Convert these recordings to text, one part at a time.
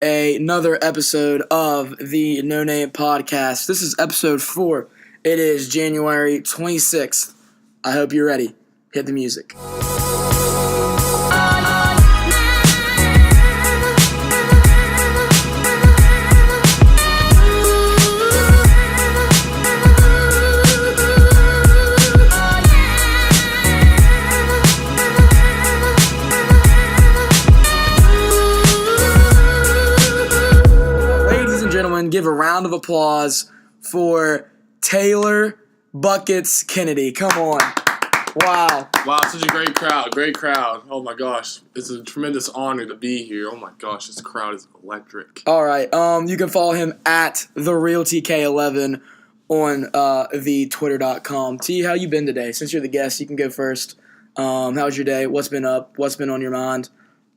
another episode of the No Name Podcast. This is episode 4. It is January 26th. I hope you're ready. Hit the music. Give a round of applause for Taylor Buckets Kennedy. Come on. Wow. Wow, such a great crowd. Great crowd. Oh my gosh. It's a tremendous honor to be here. Oh my gosh, this crowd is electric. All right. You can follow him at TheRealTK11 on the Twitter.com. T, how you been today? Since you're the guest, you can go first. How's your day? What's been up? What's been on your mind?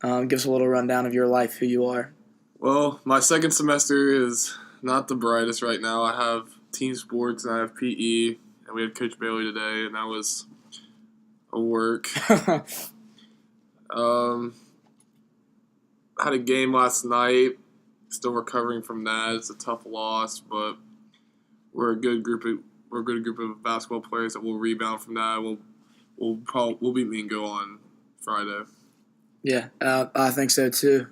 Give us a little rundown of your life, who you are. Well, my second semester is not the brightest right now. I have team sports and I have PE, and we had Coach Bailey today, and that was a work. I had a game last night. Still recovering from that. It's a tough loss, but we're a good group of basketball players that will rebound from that. We'll beat Mingo on Friday. Yeah, I think so too.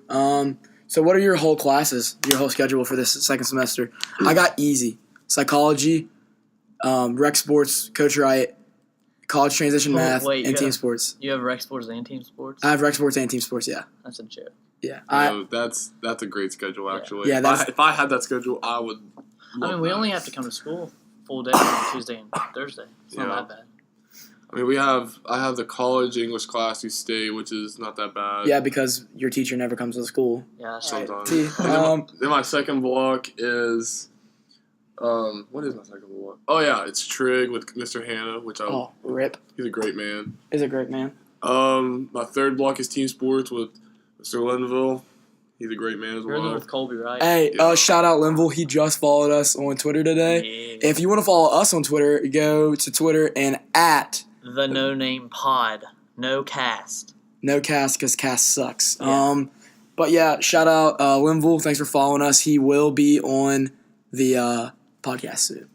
So what are your whole classes, your whole schedule for this second semester? I got easy. Psychology, rec sports, Coach Wright, college transition math, and team sports. You have rec sports and team sports? I have rec sports and team sports, yeah. That's a joke. Yeah. That's a great schedule, actually. Yeah, if I had that schedule, I would we only have to come to school full day on Tuesday and Thursday. It's not that bad. I mean, I have the college English class you stay, which is not that bad. Yeah, because your teacher never comes to school. Yeah, sometimes. Right. Then my second block is, what is my second block? Oh yeah, it's Trig with Mr. Hanna, rip. He's a great man. He's a great man. My third block is team sports with Mr. Linville. He's a great man as well. You're with Colby, right? Hey, shout out Linville. He just followed us on Twitter today. Yeah. If you want to follow us on Twitter, go to Twitter and at The No Name Pod. No cast. No cast because cast sucks. Yeah. But yeah, shout out Linville. Thanks for following us. He will be on the podcast soon.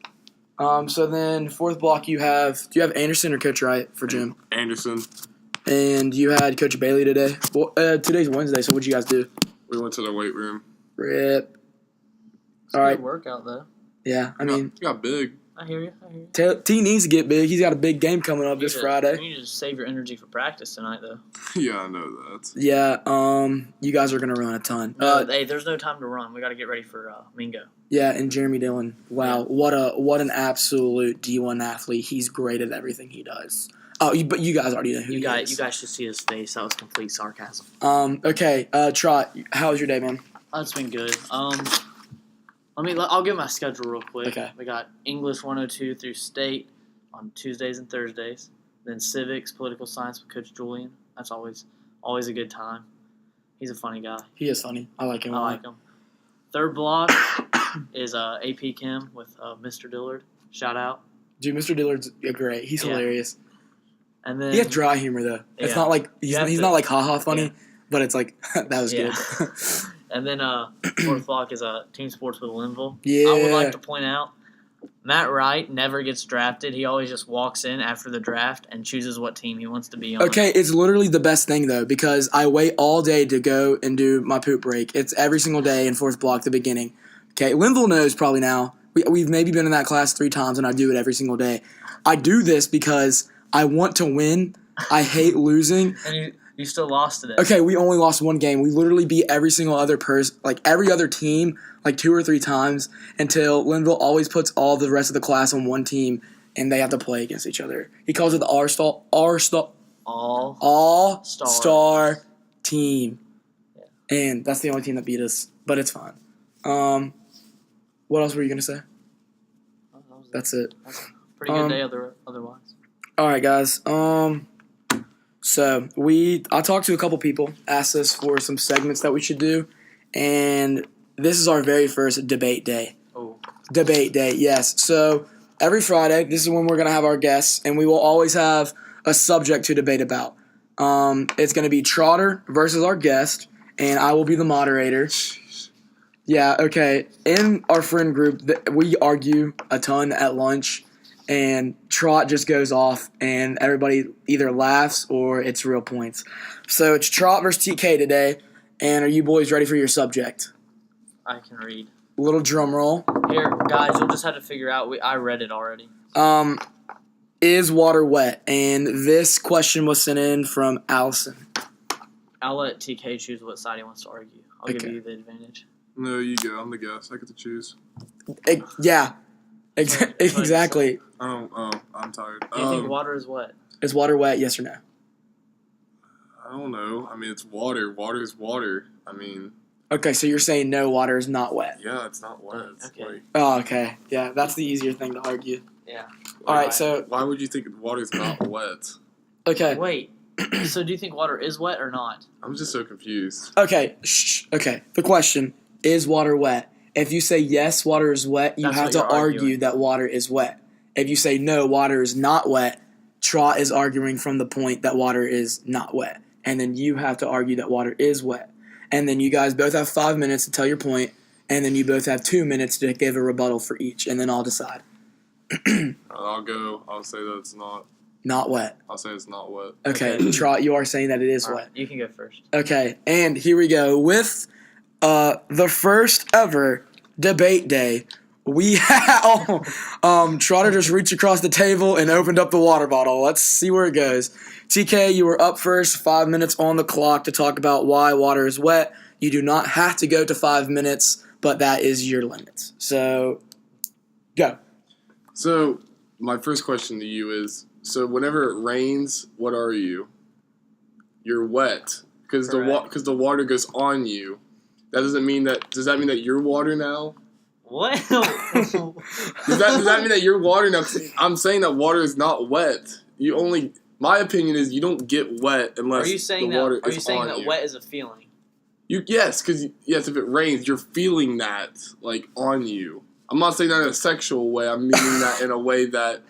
So then fourth block do you have Anderson or Coach Wright for gym? Anderson. And you had Coach Bailey today. Well, today's Wednesday, so what'd you guys do? We went to the weight room. Rip. It's all right. Good workout though. Yeah, I mean, you got big. I hear you. T needs to get big. He's got a big game coming up this Friday. You need to save your energy for practice tonight, though. Yeah, I know that. Yeah, you guys are going to run a ton. Hey, there's no time to run. We got to get ready for Mingo. Yeah, and Jeremy Dillon. Wow, what an absolute D1 athlete. He's great at everything he does. Oh, but you guys already know who he is. You guys should see his face. That was complete sarcasm. Okay, Trot, how was your day, man? It's been good. I'll give my schedule real quick. Okay. We got English 102 through State on Tuesdays and Thursdays. Then Civics, Political Science with Coach Julian. That's always a good time. He's a funny guy. He is funny. I like him. Third block is AP Chem with Mr. Dillard. Shout out. Dude, Mr. Dillard's great. He's hilarious. And then he has dry humor though. It's not like he's not like haha funny, but it's like that was good. And then fourth block is team sports with Linville. Yeah. I would like to point out Matt Wright never gets drafted. He always just walks in after the draft and chooses what team he wants to be on. Okay, it's literally the best thing though because I wait all day to go and do my poop break. It's every single day in fourth block, the beginning. Okay, Linville knows probably now. We've maybe been in that class 3 times and I do it every single day. I do this because I want to win. I hate losing. And you still lost today. Okay, we only lost one game. We literally beat every single other person, like every other team, like 2 or 3 times until Linville always puts all the rest of the class on one team and they have to play against each other. He calls it the All-Star team. Yeah. And that's the only team that beat us, but it's fine. What else were you going to say? That's it. That's a pretty good day otherwise. All right, guys. So I talked to a couple people, asked us for some segments that we should do, and this is our very first debate day. Oh. Debate day, yes. So every Friday, this is when we're going to have our guests, and we will always have a subject to debate about. It's going to be Trotter versus our guest, and I will be the moderator. Yeah, okay. In our friend group, we argue a ton at lunch, and Trot just goes off, and everybody either laughs or it's real points. So it's Trot versus TK today, and are you boys ready for your subject? I can read. Little drum roll. Here, guys, you'll just have to figure out. I read it already. Is water wet? And this question was sent in from Allison. I'll let TK choose what side he wants to argue. I'll Okay. give you the advantage. No, you go. I'm the guest. I get to choose. Yeah, What- exactly. Oh, I'm tired. Do you think water is wet? Is water wet? Yes or no? I don't know. I mean, it's water. Water is water. I mean, Okay, so you're saying no, water is not wet. yeah, it's not wet. It's Okay. like, Oh, okay. Yeah, that's the easier thing to argue. Yeah. All right, so why would you think water's not wet? okay, Wait. So do you think water is wet or not? I'm just so confused. okay, okay. The question is water wet. If you say yes, water is wet, you That's have what to you're argue arguing. that water is wet. If you say no, water is not wet, Trot is arguing from the point that water is not wet, and then you have to argue that water is wet. And then you guys both have 5 minutes to tell your point, and then you both have 2 minutes to give a rebuttal for each, and then I'll decide. I'll go. I'll say that it's not. Not wet. I'll say it's not wet. Okay, Okay. Trot, you are saying that it is All wet. right, you can go first. Okay, and here we go with the first ever debate day. We have Trotter just reached across the table and opened up the water bottle. Let's see where it goes. TK, you were up first. 5 minutes on the clock to talk about why water is wet. You do not have to go to 5 minutes, but that is your limit. So, go. So, my first question to you is: so whenever it rains, what are you? You're wet because Correct. the water goes on you. That doesn't mean that. Does that mean that you're water now? What? Does that mean that you're water now? 'Cause I'm saying that water is not wet. You only. My opinion is you don't get wet unless Are you saying the water that? Are is you saying on that you. wet is a feeling? Yes, because if it rains, you're feeling that like on you. I'm not saying that in a sexual way. I'm meaning that in a way that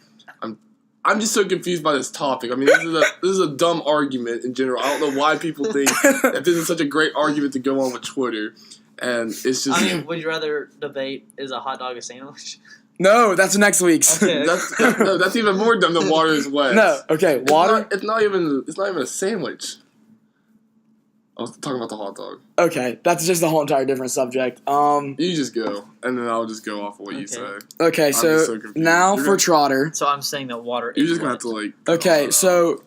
I'm just so confused by this topic. I mean, this is a dumb argument in general. I don't know why people think that this is such a great argument to go on with Twitter, and it's just I mean, would you rather debate is a hot dog a sandwich? No, that's next week's. Okay. that's even more dumb than water is wet. No, okay, water. It's not even a sandwich. I was talking about the hot dog. Okay, that's just a whole entire different subject. You just go, and then I'll just go off of what you Okay. say. Okay, I'm just so so confused. now You're for gonna- Trotter. So I'm saying that water You're is just gonna wet. have to like. Okay, so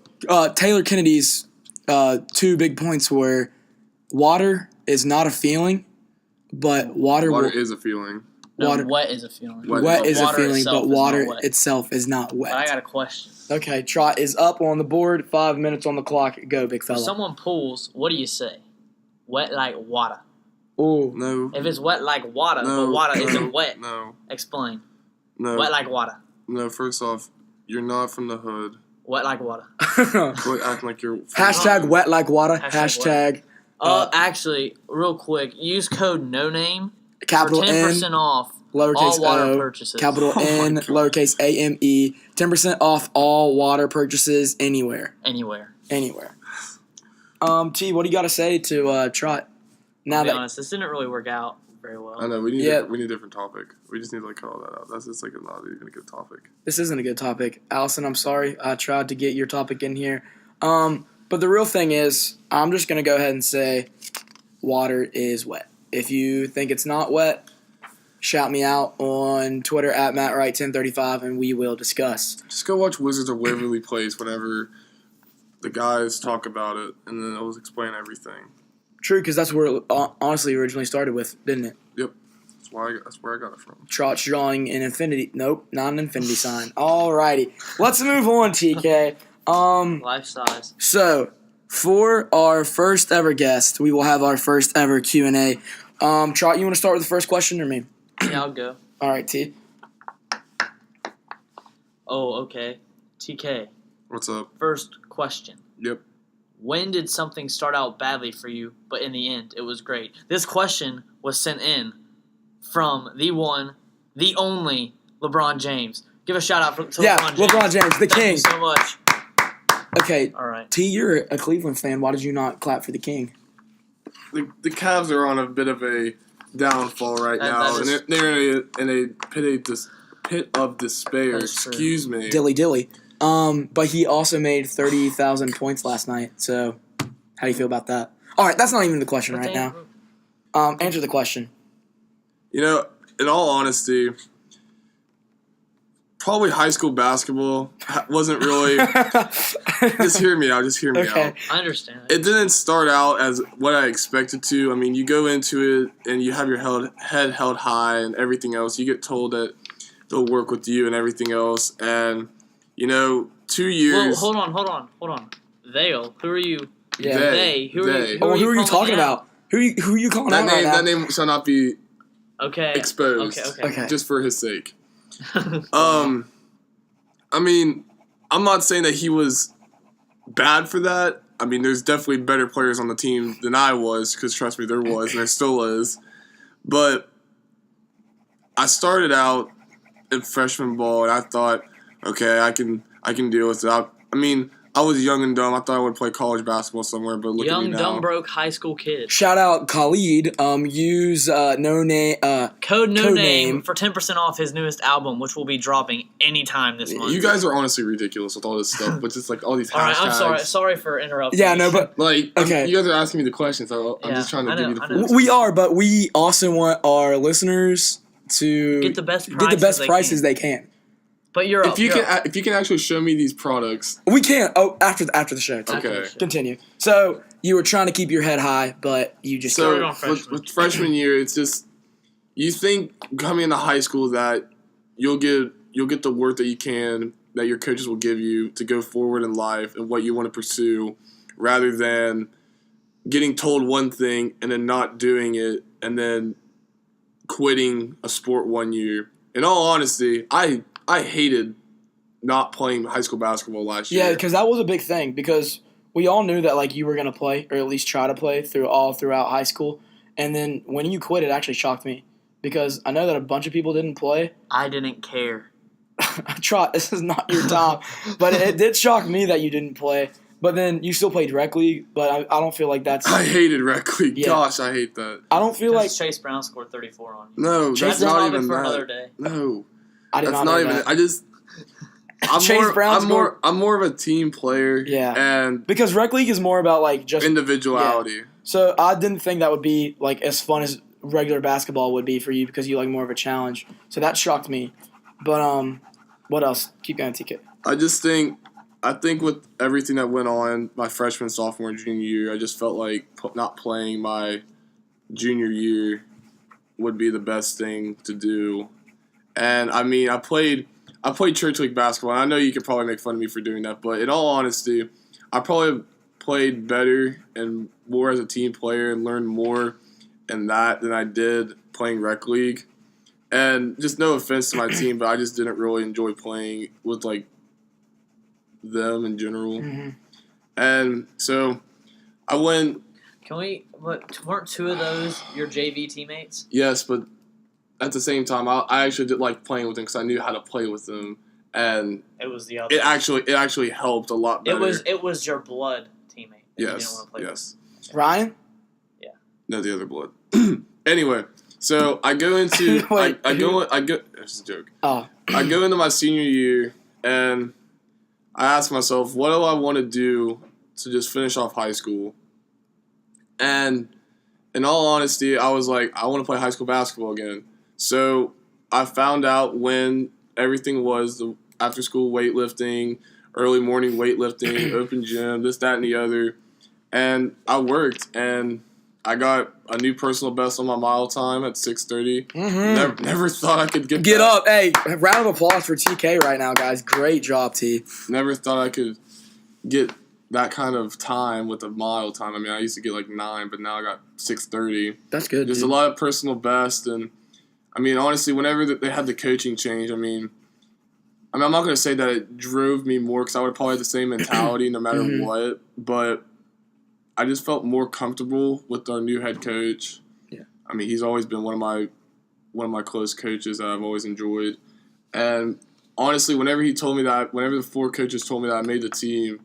Taylor Kennedy's 2 big points were water is not a feeling, but water is a feeling. No, water- wet is a feeling. Wet wet But is a water feeling, itself but is not water wet. itself is not But I wet. got a question. Okay, Trot is up on the board. 5 minutes on the clock. Go, big If fella. someone pulls, what do you say? Wet like water. Ooh, No. If it's wet like water, No. but water no, isn't wet, No. explain. No. Wet like water. No. First off, you're not from the hood. Wet like water. Quit acting like you're. From hashtag wet like water. Hashtag Hashtag Actually, real quick, use code NONAME capital for N, 10% off lowercase all water O, purchases. capital Oh my N, God. lowercase AME. 10% off all water purchases anywhere. Anywhere. Anywhere. T, what do you got to say to Trot? Now I'll be that honest, this didn't really work out very well. I know we need. Yeah. We need a different topic. We just need to like cut all that out. That's just like not even a good topic. this isn't a good topic, Allison, I'm sorry. I tried to get your topic in here. But the real thing is, I'm just gonna go ahead and say, water is wet. If you think it's not wet, shout me out on Twitter at MattWright1035, and we will discuss. Just go watch Wizards of Waverly Place whenever the guys talk about it, and then I'll explain everything. True, because that's where it honestly originally started with, didn't it? Yep. That's where I got it from. Trot's drawing an infinity. Nope, not an infinity sign. Alrighty, let's move on, TK. Life size. So for our first ever guest, we will have our first ever Q&A. Trot, you want to start with the first question or me? Yeah, I'll go. All right, T. Oh, okay. TK, What's up? first question. Yep. When did something start out badly for you, but in the end, it was great? This question was sent in from the one, the only LeBron James. Give a shout out to Yeah, LeBron James. LeBron James, the Thank king. you so much. Okay, All right. T, you're a Cleveland fan. Why did you not clap for the king? The Cavs are on a bit of a downfall right That now, is- and they're in a pit of despair. That is true. Excuse me. Dilly. But he also made 30,000 points last night. So, how do you feel about that? All right, that's not even the question right now. Answer the question. You know, in all honesty, probably high school basketball wasn't really. Just hear me out. Okay. I understand. It didn't start out as what I expected to. I mean, you go into it and you have your head held high and everything else. You get told that they'll work with you and everything else. And, 2 years. Well, hold on. They'll. Who are you? Yeah. They. Who are you? Who are you calling talking out? about? Who are you calling out right now? That name shall not be Okay. exposed. Okay. Just for his sake. I mean, I'm not saying that he was bad for that. I mean, there's definitely better players on the team than I was, because trust me, there was, and there still is. But I started out in freshman ball, and I thought, okay, I can deal with it. I mean, I was young and dumb. I thought I would play college basketball somewhere, but look at me Young, now. dumb, broke high school kid. Shout out Khalid. Use no name. Code No Code Name name. for 10% off his newest album, which will be dropping anytime this month. You guys are honestly ridiculous with all this stuff, but just like all these hashtags. All right, I'm sorry for interrupting. Yeah, no, but Like, Okay. you guys are asking me the questions, so I'm Yeah, just trying to I give know, you the I know. full. we are. But we also want our listeners to Get the best prices they can. But you're up. If you you're can, up. if you can actually show me these products, We can't. Oh, after the show. Okay. Continue. So you were trying to keep your head high, but you just Started so on freshman. with freshman year, it's just you think coming into high school that you'll get the work that you can, that your coaches will give you to go forward in life and what you want to pursue, rather than getting told one thing and then not doing it and then quitting a sport 1 year. In all honesty, I hated not playing high school basketball last year. Yeah, because that was a big thing. Because we all knew that like you were gonna play, or at least try to play throughout high school. And then when you quit, it actually shocked me because I know that a bunch of people didn't play. I didn't care. I tried. This is not your time, but it did shock me that you didn't play. But then you still played rec league. But I don't feel like that's. I hated rec league. Yeah. Gosh, I hate that. I don't feel like. Because Chase Brown scored 34 on you. No, Chase that's That's a not topic even for that. another day. No, I did that's not not know even. that. I just. I'm Chase more. Brown's I'm more of a team player. Yeah. And Because rec league is more about like just. individuality. So I didn't think that would be like as fun as regular basketball would be for you because you like more of a challenge. So that shocked me. But what else? Keep going, TK. I think with everything that went on my freshman, sophomore, junior year, I just felt like not playing my junior year would be the best thing to do. And I mean, I played church league basketball. And I know you could probably make fun of me for doing that, but in all honesty, I probably played better and more as a team player and learned more in that than I did playing rec league. And just no offense to my team, but I just didn't really enjoy playing with like them in general. Mm-hmm. And so I went, Can we? What, weren't two of those your JV teammates? yes, but at the same time, I actually did like playing with them because I knew how to play with them, and It was the other. it actually helped a lot better. It was your blood teammate. That you didn't Yes, want to play yes. Ryan? No, the other blood. Anyway, so I go into Wait, I go. It's a joke. Oh. I go into my senior year and I ask myself, what do I want to do to just finish off high school? And in all honesty, I was like, I want to play high school basketball again. So I found out when everything was the after school weightlifting, early morning weightlifting, open gym, this, that, and the other. And I worked and I got a new personal best on my mile time at 6:30. Mm-hmm. Never thought I could get Get that. up. Hey, round of applause for TK right now, guys. Great job, T. Never thought I could get that kind of time with a mile time. I mean, I used to get like 9, but now I got 6:30. That's good. Just dude. a lot of personal best, and I mean, honestly, whenever they had the coaching change, I mean, I'm not going to say that it drove me more because I would have probably had the same mentality no matter Mhm. what, but I just felt more comfortable with our new head coach. Yeah. I mean, he's always been one of my close coaches that I've always enjoyed, and honestly, whenever the 4 coaches told me that I made the team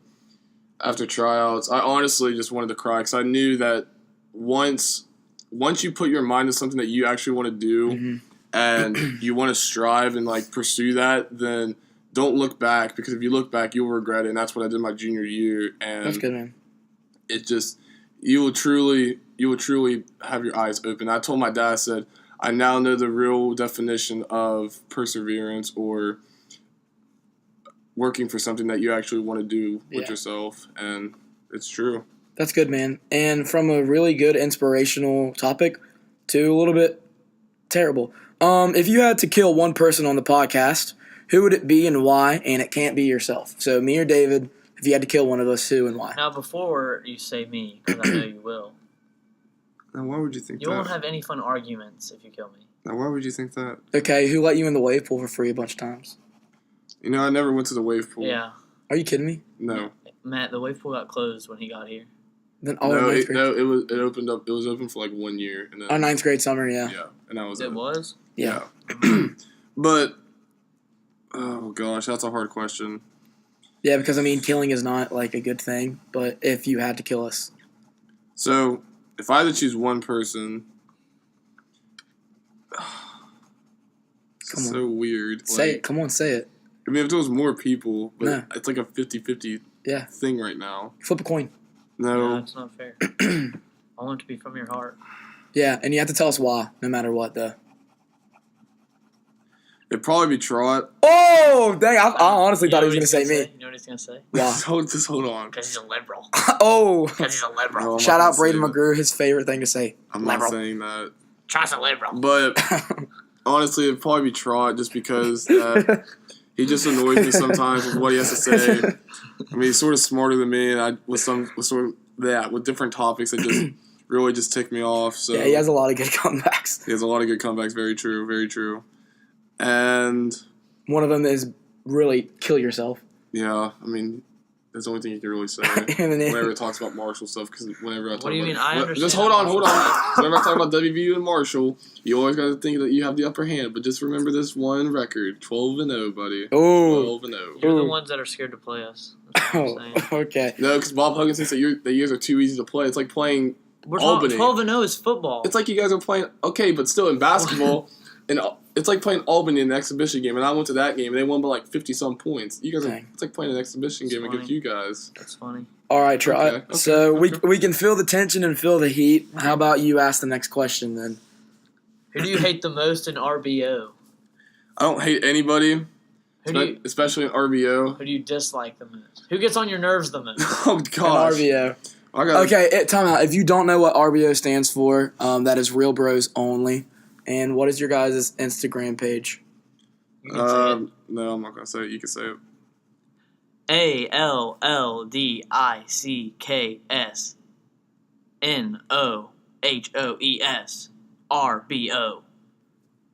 after tryouts, I honestly just wanted to cry because I knew that once once you put your mind to something that you actually want to do Mm-hmm. and you want to strive and like pursue that, then don't look back, because if you look back, you'll regret it. And that's what I did my junior year. And That's good, man. it just, you will truly have your eyes open. I told my dad, I said, I now know the real definition of perseverance, or working for something that you actually want to do with Yeah. yourself. And it's true. That's good, man. And from a really good inspirational topic to a little bit terrible. If you had to kill one person on the podcast, who would it be and why? And it can't be yourself. So me or David, if you had to kill one of us, who and why? Now, before you say me, because I know you will, Now, why would you think you won't have any fun arguments if you kill me. Now, why would you think that? Okay, who let you in the wave pool for free a bunch of times? You know, I never went to the wave pool. Yeah. Are you kidding me? No. Matt, the wave pool got closed when he got here. Then all our ninth grade. it opened up. It was open for like 1 year, and then Our ninth grade summer, yeah. yeah, and that was It was? Yeah. But oh gosh, that's a hard question. Yeah, because I mean, killing is not like a good thing, but if you had to kill us, So if I had to choose one person, it's Come on. so weird. say it. Come on, say it. I mean, if there was more people, but No. it's like a 50-50 Yeah. thing right now. Flip a coin. No, No, that's not fair. I want it to be from your heart. Yeah, and you have to tell us why, no matter what, though. it'd probably be Trot. Oh, dang! I honestly You know thought he was what going to say gonna me. You know what he's going to say? Wow. Just hold on. Because he's a liberal. Oh, Because he's a liberal. No, I'm shout not out gonna Braden say that. McGrew. His favorite thing to say. I'm not Liberal. saying that, Trot's a liberal. but honestly, it'd probably be Trot, just because he just annoys me sometimes with what he has to say. I mean, he's sort of smarter than me, and with different topics that just really just tick me off. So Yeah, he has a lot of good comebacks. he has a lot of good comebacks. Very true, very true. And One of them is really kill yourself. yeah, I mean, that's the only thing you can really say. And then Whenever it talks about Marshall stuff, because whenever I talk What do you about, mean? I understand. Just hold on. Whenever I talk about WVU and Marshall, you always got to think that you have the upper hand. But just remember this one record: 12-0, buddy. Oh, 12-0. You're the Ooh. ones that are scared to play us. That's what I'm oh, saying. okay. No, because Bob Huggins thinks that the years are too easy to play. It's like playing. We're talking Albany. 12-0 is football. It's like you guys are playing. Okay, but still in basketball, and it's like playing Albany in an exhibition game. And I went to that game, and they won by like 50-some points. You guys, Dang. it's like playing an exhibition That's game against funny. you guys. That's funny. All right, Trot. Okay, okay, So okay. we can feel the tension and feel the heat. How about you ask the next question then? Who do you hate the most in RBO? I don't hate anybody, Who do you especially in RBO. who do you dislike the most? Who gets on your nerves the most? Oh An gosh. RBO. I got Okay, time out. If you don't know what RBO stands for, that is Real Bros Only. And what is your guys' Instagram page? You can say it. No, I'm not gonna say it. You can say it. ALLDICKSNOHOES RBO.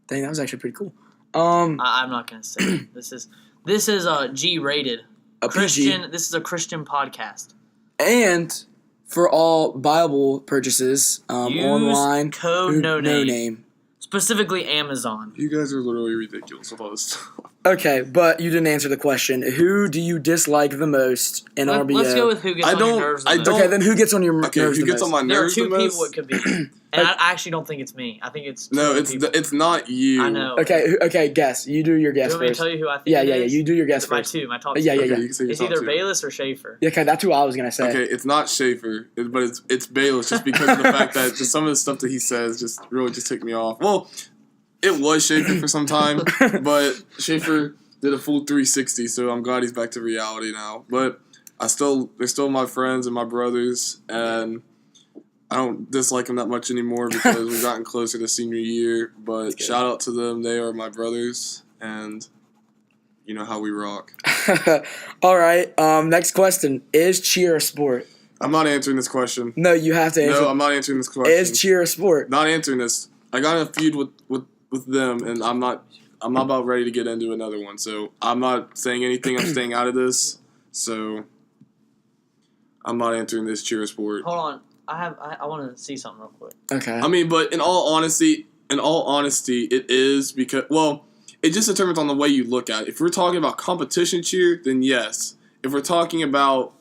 Dang, that was actually pretty cool. I'm not gonna say it. This is a G-rated A Christian. PG. This is a Christian podcast. And for all Bible purchases, Use online, code no name. name. Specifically Amazon. You guys are literally ridiculous with all this stuff. Okay, but you didn't answer the question. Who do you dislike the most in RBO? Let's go with who gets I on your don't- nerves the I most. don't- Okay, then who gets on your Okay, nerves who the gets most? on my There are nerves two the most? people it could be. And I actually don't think it's me. I think it's two No, other it's people. it's not you. I know. Okay, guess. You do your Do guess you want me to first. tell you who I think Yeah, it yeah, is? you do your guess My first. two, my top Yeah, two. yeah, Okay, yeah. you can say your It's top either two. Bayless or Schaefer. Yeah, okay, that's who I was gonna say. Okay, it's not Schaefer, but it's Bayless, just because of the fact that just some of the stuff that he says just really just ticked me off. Well, it was Schaefer for some time, but Schaefer did a full 360, so I'm glad he's back to reality now. But they're still my friends and my brothers, and I don't dislike them that much anymore because we've gotten closer to senior year. But good. shout out to them; they are my brothers, and you know how we rock. All right. Next question: is cheer a sport? I'm not answering this question. No, you have to answer. No, I'm not answering this question. Is cheer a sport? Not answering this. I got in a feud with them, and I'm not about ready to get into another one. So I'm not saying anything. I'm staying out of this. So I'm not answering this cheer sport. Hold on. I want to see something real quick. Okay. I mean, but in all honesty, it is because it just determines on the way you look at it. If we're talking about competition cheer, then yes. If we're talking about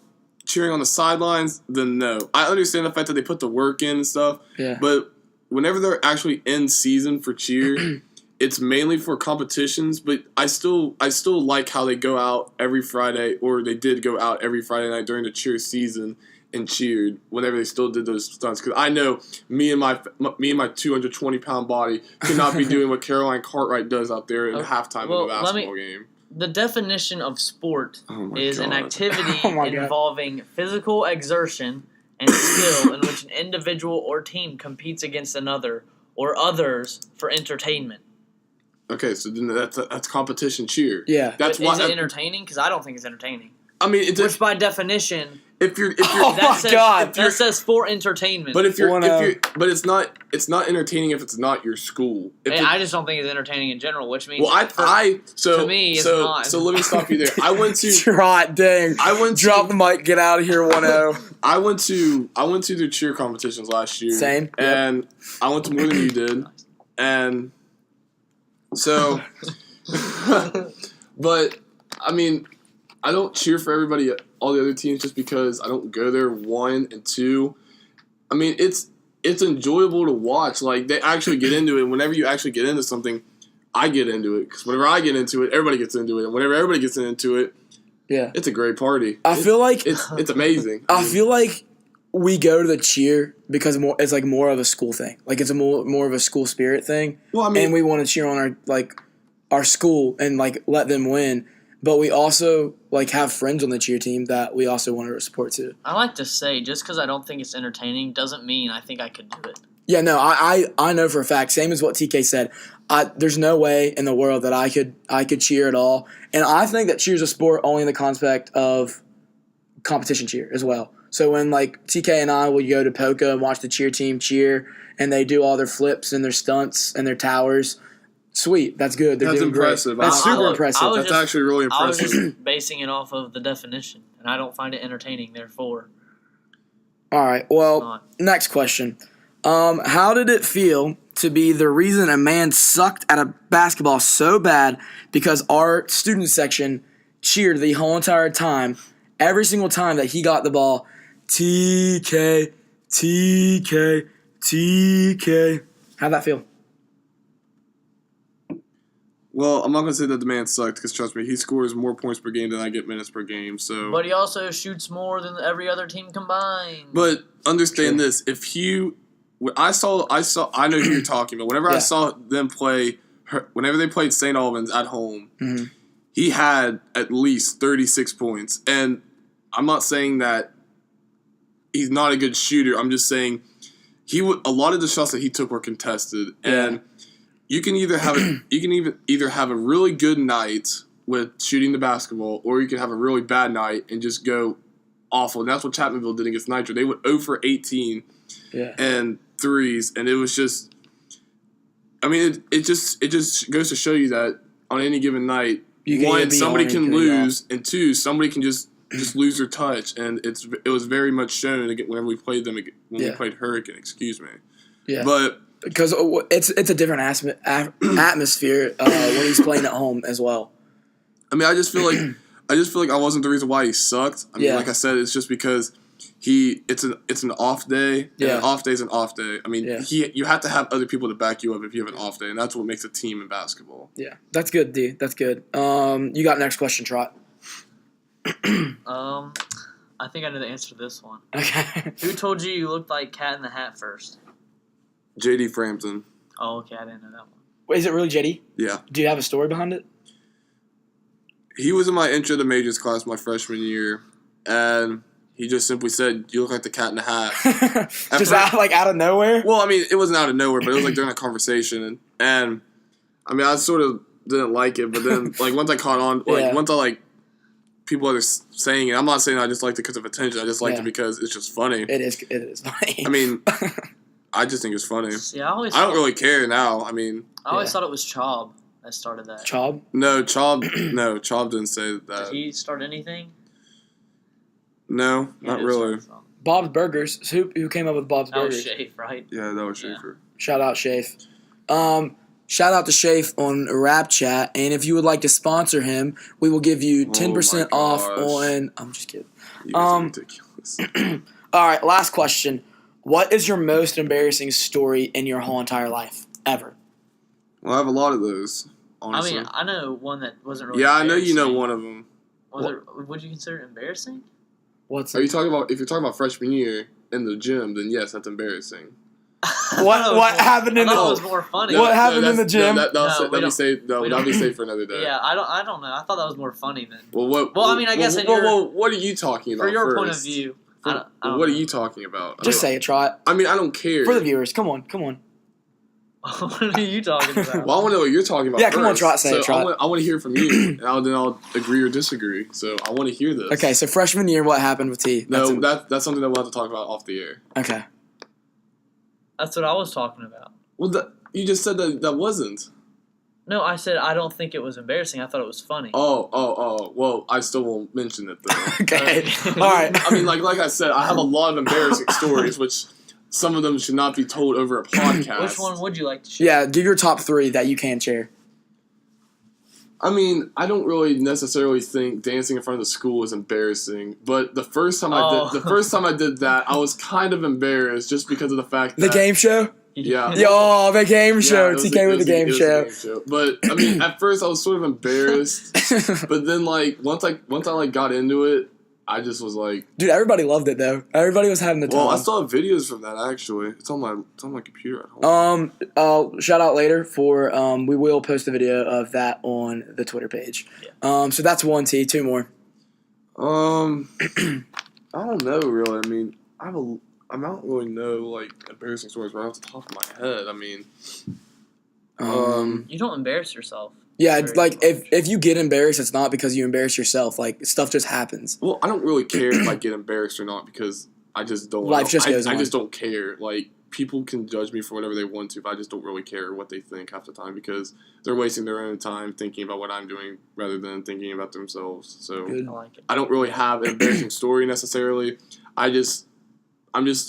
cheering on the sidelines, then no. I understand the fact that they put the work in and stuff, yeah. but whenever they're actually in season for cheer, it's mainly for competitions. But I still like how they go out every Friday, or they did go out every Friday night during the cheer season and cheered whenever they still did those stunts. Because I know me and my 220-pound body could not be doing what Caroline Cartwright does out there in halftime of a basketball game. The definition of sport is an God. activity Oh my God. involving physical exertion and skill in which an individual or team competes against another or others for entertainment. Okay, so then that's competition cheer. Yeah. That's But why. is it entertaining? Because I don't think it's entertaining. I mean, Which by definition, if you're Oh that my says, God. that says for entertainment. but if you're Wanna- but it's not entertaining if it's not your school. If Hey, it- I just don't think it's entertaining in general, which means well, to me, it's not. So let me stop you there. I went to Trot, dang. I went Drop to the mic, get out of here, 1-0. I went to the cheer competitions last year. Same, yep. And I went to more than you did. And so but I mean, I don't cheer for everybody, all the other teams, just because I don't go there. 1 and 2. I mean, it's enjoyable to watch. Like, they actually get into it. Whenever you actually get into something, I get into it. Because whenever I get into it, everybody gets into it. And whenever everybody gets into it, Yeah. it's a great party. I feel like It's amazing. I feel like we go to the cheer because it's like more of a school thing. Like it's a more of a school spirit thing. Well, I mean, And we want to cheer on our school and like let them win. But we also like have friends on the cheer team that we also want to support too. I like to say, just because I don't think it's entertaining doesn't mean I think I could do it. Yeah, no, I know for a fact. Same as what TK said. There's no way in the world that I could cheer at all. And I think that cheer is a sport only in the context of competition cheer as well. So when like TK and I will go to Poca and watch the cheer team cheer, and they do all their flips and their stunts and their towers. Sweet, that's good. They're That's doing impressive. Great. That's I- super I- impressive. I was that's just- actually really I was impressive. just basing it off of the definition, and I don't find it entertaining, therefore All right. Well, not. next question. How did it feel to be the reason a man sucked at a basketball so bad because our student section cheered the whole entire time, every single time that he got the ball, TK, TK, TK. How'd that feel? Well, I'm not going to say that the man sucked, because trust me, he scores more points per game than I get minutes per game. So, But he also shoots more than every other team combined. but understand True. this: if you, I know who you're talking about. Whenever Yeah. I saw them play, whenever they played St. Albans at home, Mhm. he had at least 36 points. And I'm not saying that he's not a good shooter. I'm just saying a lot of the shots that he took were contested, and you can either have either have a really good night with shooting the basketball, or you can have a really bad night and just go awful. And that's what Chapmanville did against Nitro. They went 0 for 18 Yeah. and threes, and it was just. I mean, it just goes to show you that on any given night, You can either one, be somebody on or can you can be lose, and two, somebody can just lose their touch, and it was very much shown whenever we played them when we Yeah. played Hurricane. Excuse me, Yeah. but. Because it's a different atmosphere when he's playing at home as well. I mean, I just feel like I wasn't the reason why he sucked. I mean, Yeah. like I said, it's just because it's an off day. And Yeah. an off day is an off day. I mean, Yeah. you have to have other people to back you up if you have an off day, and that's what makes a team in basketball. Yeah, that's good, D. That's good. You got next question, Trot. I think I know the answer to this one. Okay. Who told you you looked like Cat in the Hat first? JD Frampton. Oh, okay, I didn't know that one. Wait, is it really JD? Yeah. Do you have a story behind it? He was in my intro to majors class my freshman year, and he just simply said, "You look like the Cat in the Hat." Just out of nowhere? Well, I mean, it wasn't out of nowhere, but it was like during a conversation, and I mean, I sort of didn't like it, but then like once I caught on, Yeah. once I like people are saying it, I'm not saying I just liked it because of attention. I just liked Yeah. it because it's just funny. It is funny. I mean, I just think it's funny. See, I I don't really care now. I mean, always Yeah. thought it was Chob that started that. Chob? no, Chob didn't say Did that. he start anything? No, He not did really. start something. Bob's Burgers. Who came up with Bob's That was Burgers? Shafe, right? Yeah, that was Yeah. Schaefer. Shout out Shafe. Shout out to Shafe on Rap Chat, and if you would like to sponsor him, we will give you 10% off gosh. on. I'm just kidding. You guys are ridiculous. All right, last question. What is your most embarrassing story in your whole entire life ever? Well, I have a lot of those, honestly. I mean, I know one that wasn't really. Yeah, I know you know embarrassing. one of them. Would you consider it embarrassing? What's Are you talking about, if you're talking about freshman year in the gym, then yes, that's embarrassing. What happened in I thought it the? was more funny. What happened in the that's- gym? That'll be safe. we That'll don't- be safe for another day. Yeah, I don't know. I thought that was more funny than Well, what? Well, I mean, I guess in what are you talking about for your first? point of view. I don't What are know. you talking about? Just say it, try it I mean, I don't care. for the viewers. Come on. What are you talking about? Well, I want to know what you're talking about. Yeah, come on, first. try it, say it, try it. I want to hear from you, and then I'll agree or disagree. So I want to hear this. Okay, so freshman year, what happened with T? No, that's something that we'll have to talk about off the air. Okay. That's what I was talking about. Well, you just said that wasn't. No, I said I don't think it was embarrassing. I thought it was funny. Oh. Well, I still won't mention it though. Okay. All right. I mean, like I said, I have a lot of embarrassing stories, which some of them should not be told over a podcast. Which one would you like to share? Yeah, give your top 3 that you can share. I mean, I don't really necessarily think dancing in front of the school is embarrassing, but the first time I did that, I was kind of embarrassed just because of the fact that The game show? Yeah. Yo, the game show. it was TK with the game it was show. a game show. But I mean, at first I was sort of embarrassed, but then like once I got into it, I just was like, Dude, everybody loved it though. Everybody was having the time. well, I still have videos from that actually. It's on my computer at home. Shout out later for we will post a video of that on the Twitter page. Yeah. So that's 1 T, 2 more. I don't know really. I mean, I don't really know like embarrassing stories right off the top of my head. I mean, You don't embarrass yourself. Yeah, Very like much. if you get embarrassed, it's not because you embarrass yourself. Like stuff just happens. well, I don't really care if I get embarrassed or not because I just don't. Life just goes I on. just don't care. Like people can judge me for whatever they want to, but I just don't really care what they think half the time because they're wasting their own time thinking about what I'm doing rather than thinking about themselves. So Good. I like it. I don't really have an embarrassing story necessarily. I'm just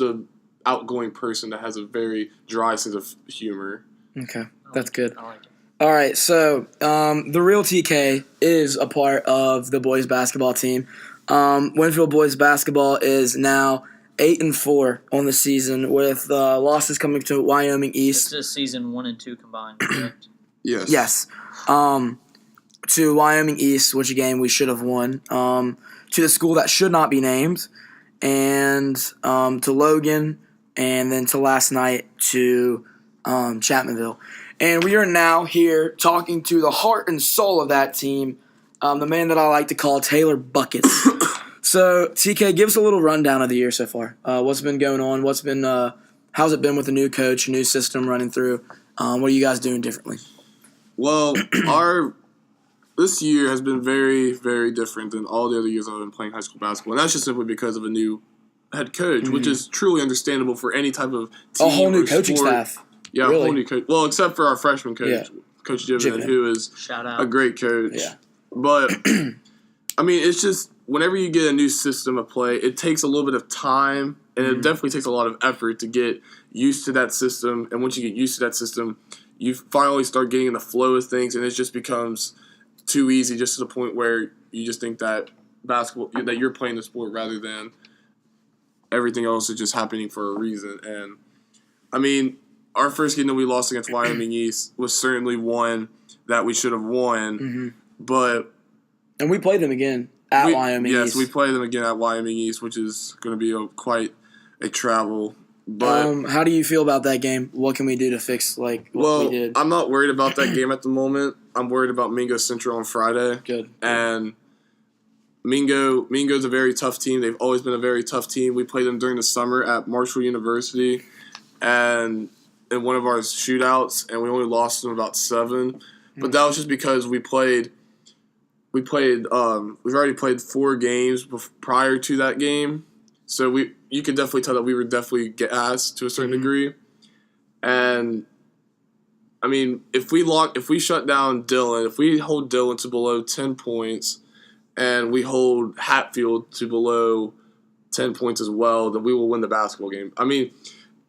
a outgoing person that has a very dry sense of humor. Okay, that's good. I like it. All right, so the real TK is a part of the boys basketball team. Winfield boys basketball is now 8-4 on the season, with losses coming to Wyoming It's East. just season 1 and 2 combined, correct? Yes. Yes, to Wyoming East, which again we should have won. To the school that should not be named, and to Logan, and then to last night to Chapmanville. And we are now here talking to the heart and soul of that team, the man that I like to call Taylor Buckets. So, TK, give us a little rundown of the year so far. What's been going on? How's it been with the new coach, new system running through? What are you guys doing differently? Well, this year has been very, very different than all the other years I've been playing high school basketball, and that's just simply because of a new head coach, which is truly understandable for any type of team A whole new or coaching sport. staff. Yeah, Really? a whole new coach. Well, except for our freshman coach, Yeah. Coach Jimin, Jimin. who is Shout out. a great coach. Yeah. But I mean, it's just whenever you get a new system of play, it takes a little bit of time, and it definitely takes a lot of effort to get used to that system. And once you get used to that system, you finally start getting in the flow of things, and it just becomes too easy, just to the point where you just think that basketball, that you're playing the sport rather than everything else is just happening for a reason. And I mean, our first game that we lost against Wyoming East was certainly one that we should have won, but And we played them again at Wyoming yes, East. we play them again at Wyoming East, which is going to be quite a travel. But How do you feel about that game? What can we do to fix what we did? I'm not worried about that game at the moment. I'm worried about Mingo Central on Friday. Good. And Mingo's a very tough team. They've always been a very tough team. We played them during the summer at Marshall University, and in one of our shootouts, and we only lost them about 7. But that was just because we've already played 4 games prior to that game, so you could definitely tell that we were definitely gassed to a certain degree. And I mean, if we shut down Dillon, if we hold Dillon to below 10 points, and we hold Hatfield to below 10 points as well, then we will win the basketball game. I mean,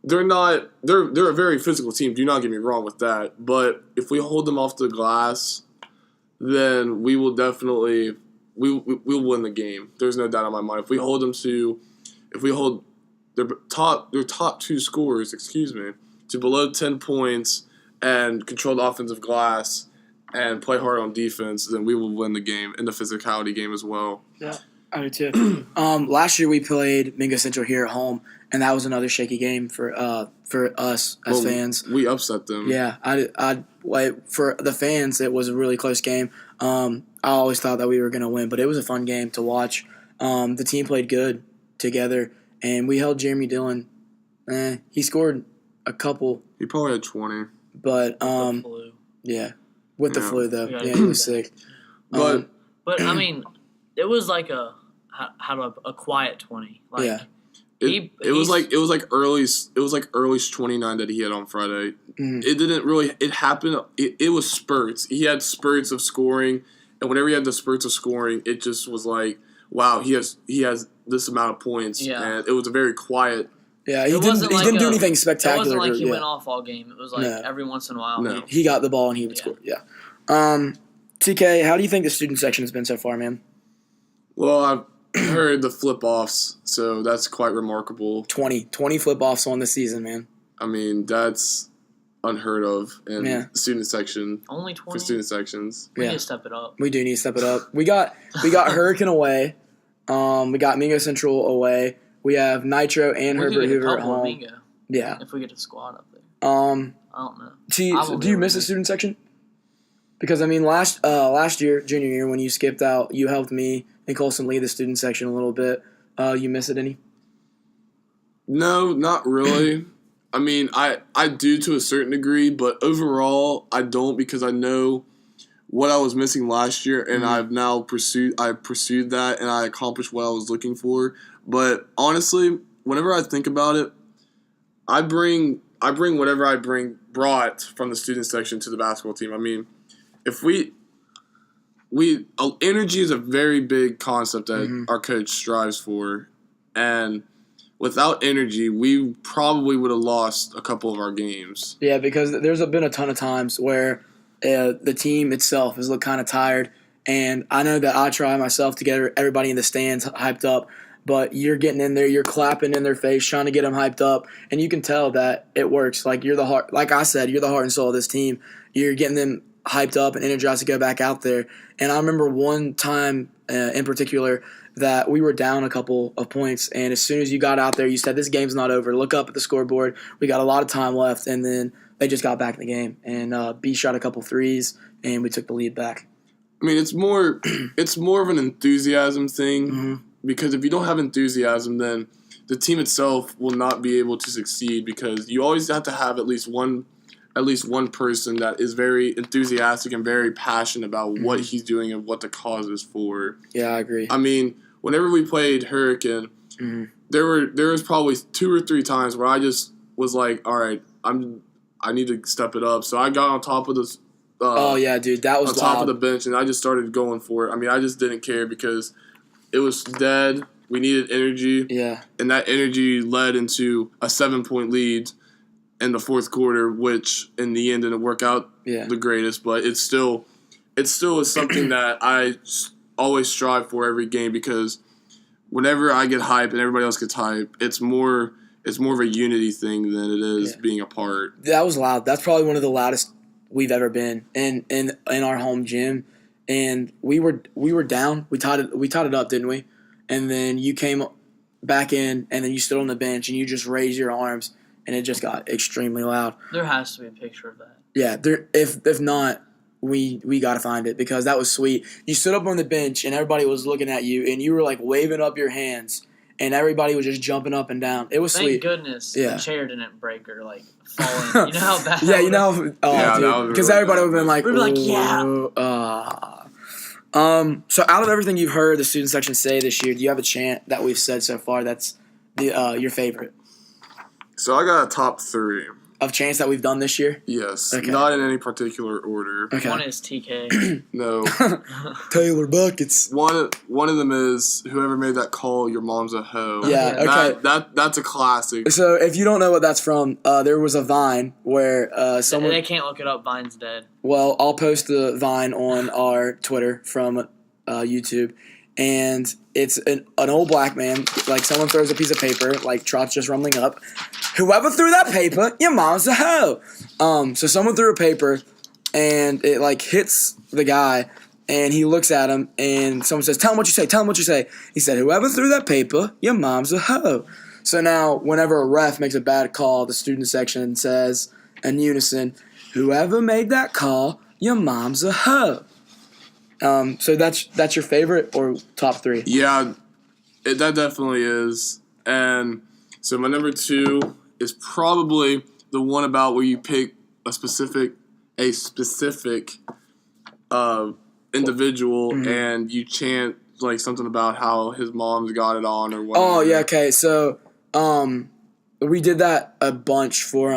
they're a very physical team. Do not get me wrong with that. But if we hold them off the glass, then we will definitely we'll win the game. There's no doubt in my mind. If we hold their top 2 scorers, to below 10 points and control the offensive glass and play hard on defense, then we will win the game in the physicality game as well. Yeah, I do too. Last year we played Mingo Central here at home, and that was another shaky game for us as fans. We upset them. Yeah, for the fans, it was a really close game. I always thought that we were going to win, but it was a fun game to watch. The team played good together, and we held Jeremy Dillon. He scored a couple. He probably had 20. But The flu. yeah, with the flu though. Yeah, Yeah, he was sick. But But I mean, it was like a quiet 20. Like, Yeah. it was like early 29 that he had on Friday. Mhm. It didn't really. It happened. It was spurts. He had spurts of scoring, and whenever he had the spurts of scoring, it just was like, wow, he has this amount of points. Yeah. And it was a very quiet. Yeah, he wasn't didn't do anything It spectacular. wasn't like he yeah. went off all game. It was like No. every once in a while. No. He got the ball and he would Yeah. score. Yeah. TK, how do you think the student section has been so far, man? Well, I've heard the flip offs, so that's quite remarkable. 20 flip-offs on the season, man. I mean, that's unheard of in Yeah. the student section Only for 20. student sections. We Yeah. need to step it up. We do need to step it up. We got Hurricane away. We got Mingo Central away. We have Nitro and We could Herbert get a Hoover at couple of home. Mingo Yeah. if we get a squad up there. I don't know. Do you miss the student section? Because I mean, last year, junior year, when you skipped out, you helped me and Colson lead the student section a little bit. You miss it any? No, not really. I mean, I do to a certain degree, but overall, I don't because I know what I was missing last year, and I've now pursued that, and I accomplished what I was looking for. But honestly, whenever I think about it, I bring whatever brought from the student section to the basketball team. I mean, if energy is a very big concept that our coach strives for, and without energy, we probably would have lost a couple of our games. Yeah, because there's been a ton of times where the team itself has looked kind of tired, and I know that I try myself to get everybody in the stands hyped up, but you're getting in there, you're clapping in their face, trying to get them hyped up, and you can tell that it works. Like you're the heart, like I said, you're the heart and soul of this team. You're getting them hyped up and energized to go back out there. And I remember one time in particular that we were down a couple of points, and as soon as you got out there, you said, this game's not over. Look up at the scoreboard. We got a lot of time left, and then they just got back in the game. And B shot a couple threes, and we took the lead back. I mean, it's more of an enthusiasm thing because if you don't have enthusiasm, then the team itself will not be able to succeed because you always have to have at least one person that is very enthusiastic and very passionate about what he's doing and what the cause is for. Yeah, I agree. I mean, whenever we played Hurricane, there was probably 2 or 3 times where I just was like, all right, I need to step it up. So I got on top of this. Oh yeah, dude, that was on top loud. of the bench, and I just started going for it. I mean, I just didn't care because it was dead. We needed energy, Yeah, and that energy led into a 7-point lead in the fourth quarter, which in the end didn't work out yeah. the greatest. But it still is something that I always strive for every game because whenever I get hype and everybody else gets hype, it's more of a unity thing than it is being apart. That was loud. That's probably one of the loudest we've ever been in our home gym. And we were down. We tied it up, didn't we? And then you came back in, and then you stood on the bench, and you just raised your arms, and it just got extremely loud. There has to be a picture of that. Yeah, if not, we got to find it because that was sweet. You stood up on the bench, and everybody was looking at you, and you were like waving up your hands, and everybody was just jumping up and down. It was Thank sweet. goodness Yeah. the chair didn't break or like fall in. You know how bad. Yeah, you know, Yeah, that was because really everybody would have been like, We'd be like, yeah. So out of everything you've heard the student section say this year, do you have a chant that we've said so far that's your favorite So I got a top 3. of chants that we've done this year? Yes, Okay. not in any particular order. Okay. One is TK. No. Taylor Buckets. One of them is whoever made that call, your mom's a hoe. Yeah, okay. That's a classic. So if you don't know what that's from, there was a Vine where someone. They can't look it up. Vine's dead. Well, I'll post the Vine on our Twitter from YouTube, and it's an old black man. Like someone throws a piece of paper, like Trot's just rumbling up. Whoever threw that paper, your mom's a hoe. So someone threw a paper, and it like hits the guy, and he looks at him, and someone says, "Tell him what you say. Tell him what you say." He said, "Whoever threw that paper, your mom's a hoe." So now, whenever a ref makes a bad call, the student section says in unison, "Whoever made that call, your mom's a hoe." So that's your favorite or top three? Yeah, that definitely is. And so my number 2 is probably the one about where you pick a specific individual and you chant like something about how his mom's got it on or whatever. Oh yeah, okay. So we did that a bunch for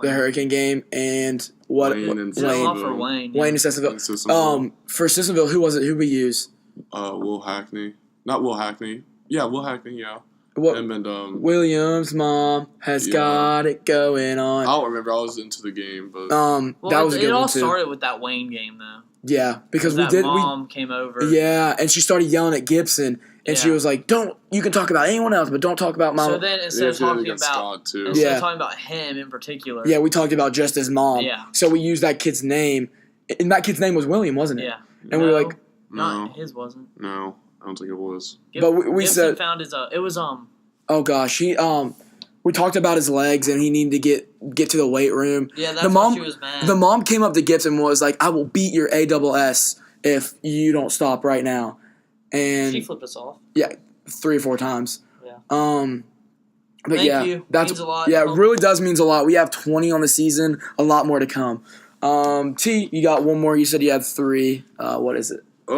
the Hurricane game and Wayne and for Wayne. Wayne and Sissonville. For Sissonville, who was it? Who we use? Will Hackney. Not Will Hackney. Yeah, Will Hackney. Yeah. What? Him and Williams' mom has got it going on. I don't remember. I was into the game, but that was a good it all one too. started with that Wayne game though. Yeah, because that mom came over. Yeah, and she started yelling at Gibson, and she was like, "Don't. You can talk about anyone else, but don't talk about Mama." So then instead of talking about him in particular, yeah, we talked about just his mom. Yeah. So we used that kid's name, and that kid's name was William, wasn't it? Yeah. And we were like, no, his wasn't. No, I don't think it was. But we Gibson said found his. It was Oh gosh, we talked about his legs, and he needed to get to the weight room. Yeah, that's why she was mad. The mom came up to Gibson and was like, "I will beat your ASS if you don't stop right now." And she flipped us off. Yeah, 3 or 4 times. Yeah. But Thank you. That's means a lot. yeah, it really does means a lot. We have 20 on the season, a lot more to come. T, you got one more. You said you had 3. What is it? I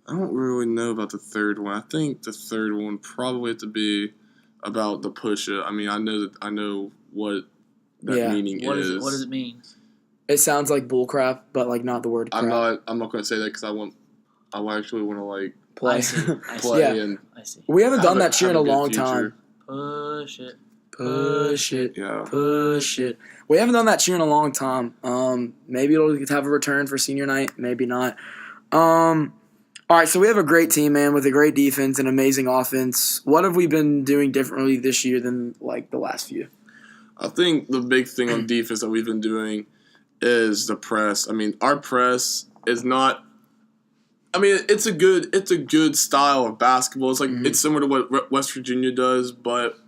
don't really know about the third one. I think the third one probably had to be about the push-it. I mean, I know what that meaning is. What does it mean? It sounds like bullcrap, but like not the word crap. I'm not going to say that because I actually want to like play. I see. play Yeah. and I see. We haven't done that cheer in a long future. time. Push it. Push it. Yeah. Push it. We haven't done that cheer in a long time. Maybe it'll have a return for senior night. Maybe not. All right, so we have a great team, man, with a great defense and amazing offense. What have we been doing differently this year than like the last few? I think the big thing on defense that we've been doing is the press. I mean, our press is not. I mean, it's a good style of basketball. It's like it's similar to what West Virginia does, but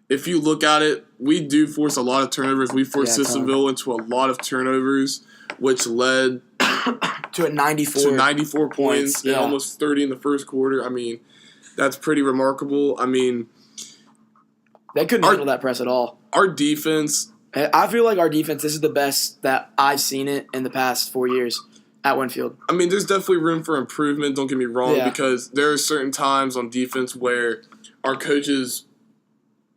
if you look at it, we do force a lot of turnovers. We forced Sissonville into a lot of turnovers, which led to 94 points and almost 30 in the first quarter. I mean, that's pretty remarkable. I mean, they couldn't handle that press at all. Our defense, I feel like our defense, this is the best that I've seen it in the past 4 years at Winfield. I mean, there's definitely room for improvement, don't get me wrong, because there are certain times on defense where our coaches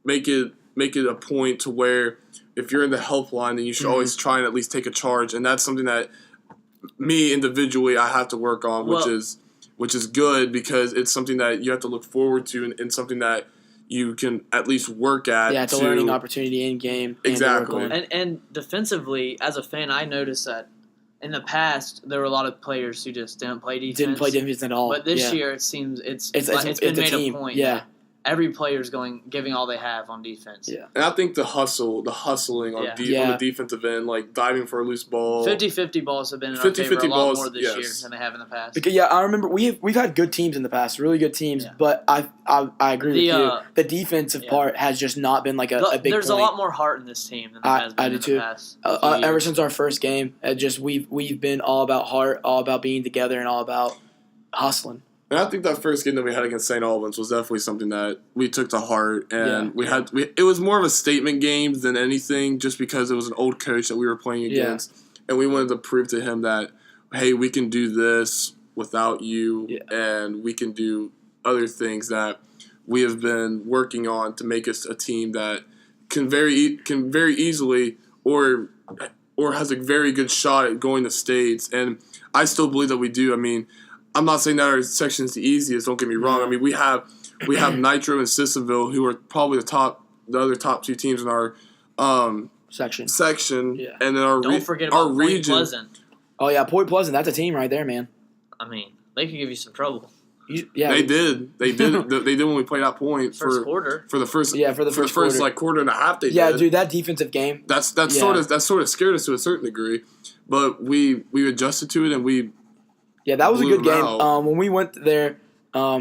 make it a point to where if you're in the helpline, then you should always try and at least take a charge, and that's something that me individually I have to work on, which is good because it's something that you have to look forward to and something that you can at least work at. Yeah, it's a learning opportunity in game. Exactly. And defensively, as a fan, I noticed that in the past there were a lot of players who just didn't play defense. Didn't play defense at all. But this year it seems it's been made a point. Yeah. Every player's giving all they have on defense. Yeah. And I think the hustling on the defensive end, like diving for a loose ball. 50-50 balls have been in our favor a lot more this year than they have in the past. Because, I remember we've had good teams in the past, really good teams, but I agree with you. The defensive part has just not been like a big There's point. a lot more heart in this team than there has been in the past. Ever since our first game, we've been all about heart, all about being together, and all about hustling. And I think that first game that we had against St. Albans was definitely something that we took to heart, and it was more of a statement game than anything, just because it was an old coach that we were playing against, and we wanted to prove to him that, hey, we can do this without you, and we can do other things that we have been working on to make us a team that can very easily or has a very good shot at going to states, and I still believe that we do. I mean, I'm not saying that our section is the easiest. Don't get me wrong. I mean, we have Nitro and Sissonville, who are probably the other top 2 teams in our section. And then don't forget about region. Point Pleasant. Oh yeah, Point Pleasant. That's a team right there, man. I mean, they could give you some trouble. Yeah, They did. They did. They did when we played that point First quarter. for the first quarter. like quarter and a half. They Yeah, did. dude, that defensive game. That's Yeah. sort of scared us to a certain degree, but we adjusted to it and we. Yeah, that was a blew good them game. out. When we went there,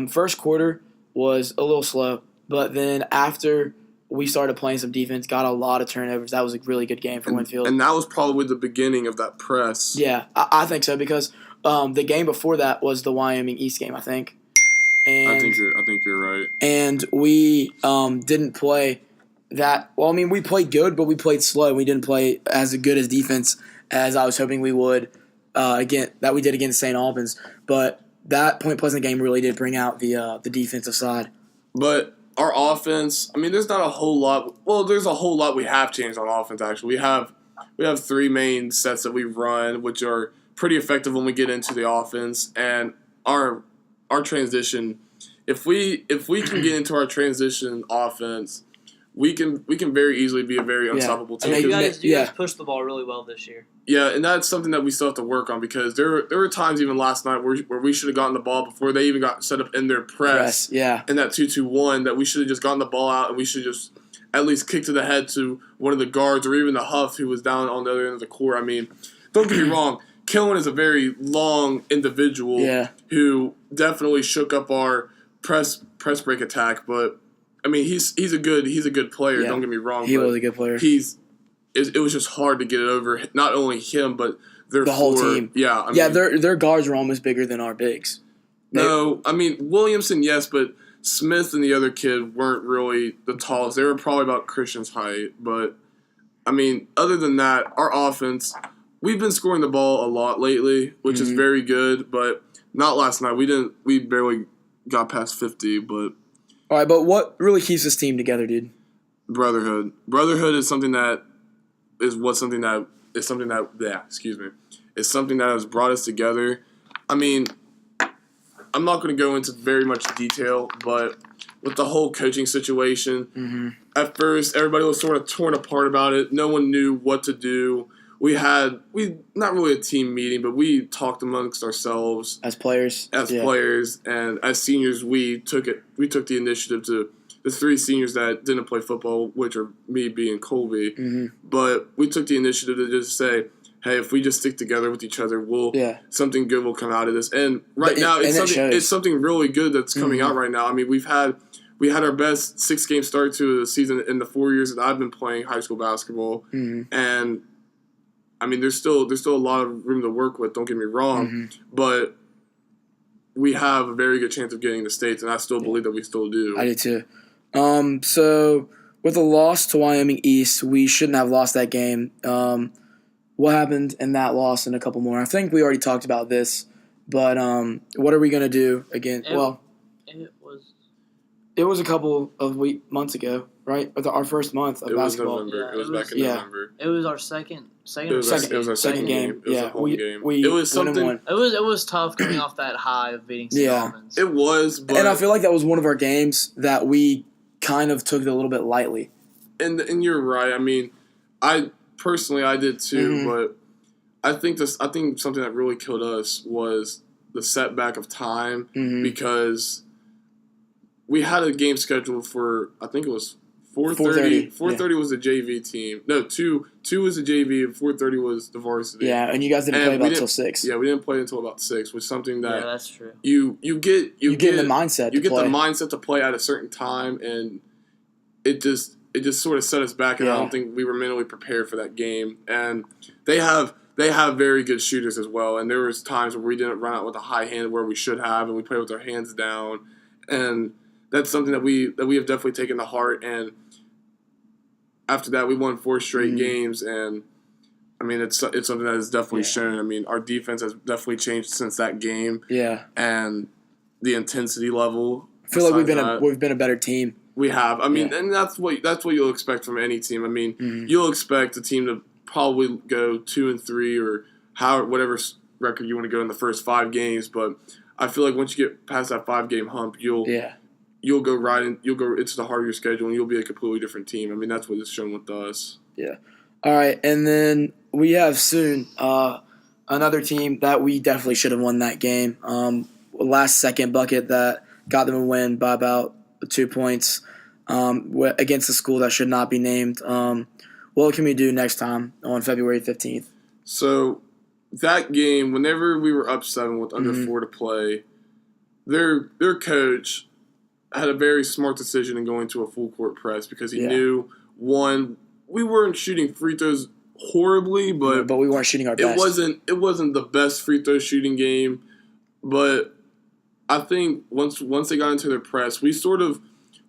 first quarter was a little slow, but then after we started playing some defense, got a lot of turnovers. That was a really good game for Winfield. And that was probably the beginning of that press. Yeah, I think so because the game before that was the Wyoming East game, I think. And I think you're right. and we didn't play that well. I mean, we played good, but we played slow. We didn't play as good as defense as I was hoping we would that we did against St. Albans. But that Point Pleasant game really did bring out the defensive side. But our offense, I mean, there's not a whole lot. Well, there's a whole lot we have changed on offense. Actually, we have three main sets that we run, which are pretty effective when we get into the offense, and our transition. If we can get into our transition offense, we can very easily be a very unstoppable team. I mean, You guys pushed the ball really well this year. Yeah, and that's something that we still have to work on because there were times even last night where we should have gotten the ball before they even got set up in their press. Yeah. In that 2-2-1 that we should have just gotten the ball out and we should just at least kick to the head to one of the guards or even the Huff who was down on the other end of the court. I mean, don't get me wrong, Killen is a very long individual who definitely shook up our press break attack, but I mean he's a good player, don't get me wrong. He was a good player. It was just hard to get it over. Not only him, but the whole team. Yeah, I mean, their guards were almost bigger than our bigs. No, I mean Williamson, yes, but Smith and the other kid weren't really the tallest. They were probably about Christian's height, but I mean, other than that, our offense, we've been scoring the ball a lot lately, which is very good, but not last night. We barely got past 50, but all right. But what really keeps this team together, dude? Brotherhood. Brotherhood is something that has brought us together. I mean, I'm not going to go into very much detail, but with the whole coaching situation, at first everybody was sort of torn apart about it. No one knew what to do. We not really a team meeting, but we talked amongst ourselves as players, and as seniors, we took the initiative to. The three seniors that didn't play football, which are me being Colby, but we took the initiative to just say, hey, if we just stick together with each other, something good will come out of this. And now it's something really good that's coming out right now. I mean, we had our best 6-game start to the season in the 4 years that I've been playing high school basketball, and I mean, there's still a lot of room to work with. Don't get me wrong, but we have a very good chance of getting the states, and I still believe that we still do. I do too. So with a loss to Wyoming East, we shouldn't have lost that game. What happened in that loss and a couple more? I think we already talked about this, but what are we going to do again? It was a couple of months ago, right? Our first month of basketball. November. It was back in November. It was our second It was our second game. It was a home game. It was something. It was tough coming off that high of beating St. Albans. It was, but and I feel like that was one of our games that we kind of took it a little bit lightly. And you're right. I mean, I did too, but I think something that really killed us was the setback of time because we had a game scheduled for, I think it was 4:30. 4:30 was the JV team. No, 2 was the JV and 4:30 was the varsity. Yeah, and you guys didn't play until 6. Yeah, we didn't play until about 6, which is something that that's true. You get in the mindset. You get the mindset to play at a certain time, and it just sort of set us back, and I don't think we were mentally prepared for that game. And they have very good shooters as well, and there was times where we didn't run out with a high hand where we should have, and we played with our hands down, and that's something that we have definitely taken to heart. And after that, we won 4 straight games, and I mean it's something that has definitely shown. I mean, our defense has definitely changed since that game. Yeah, and the intensity level. I feel like we've been a better team. We have. I mean, and that's what you'll expect from any team. I mean, you'll expect a team to probably go 2-3 or whatever record you want to go in the first 5 games. But I feel like once you get past that 5-game hump, you'll go you'll go into the heart of your schedule, and you'll be a completely different team. I mean, that's what it's shown with us. Yeah. All right, and then we have soon another team that we definitely should have won that game. last second bucket that got them a win by about 2 points against a school that should not be named. What can we do next time on February 15th? So that game, whenever we were up 7 with under 4 to play, their coach had a very smart decision in going to a full court press because he knew, one, we weren't shooting free throws horribly, but we weren't shooting our best. It wasn't the best free throw shooting game, but I think once they got into their press, we sort of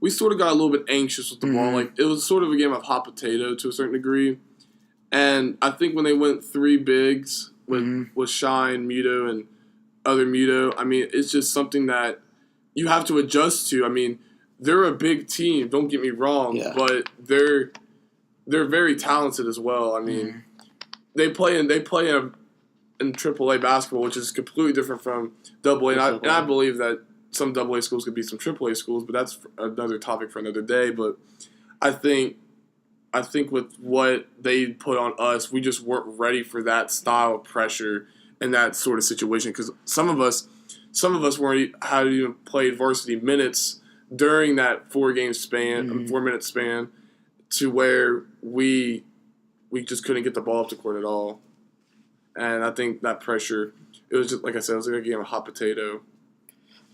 got a little bit anxious with the ball. Like, it was sort of a game of hot potato to a certain degree. And I think when they went 3 bigs with Shine, Muto, and other Muto, I mean, it's just something that you have to adjust to. I mean, they're a big team, don't get me wrong, but they're very talented as well. I mean, they play in AAA basketball, which is completely different from AA. And I believe that some AA schools could beat some AAA schools, but that's another topic for another day. But I think with what they put on us, we just weren't ready for that style of pressure and that sort of situation because some of us hadn't even played varsity minutes during that 4-minute span, to where we just couldn't get the ball up the court at all. And I think that pressure, it was just, like I said, it was like a game of hot potato.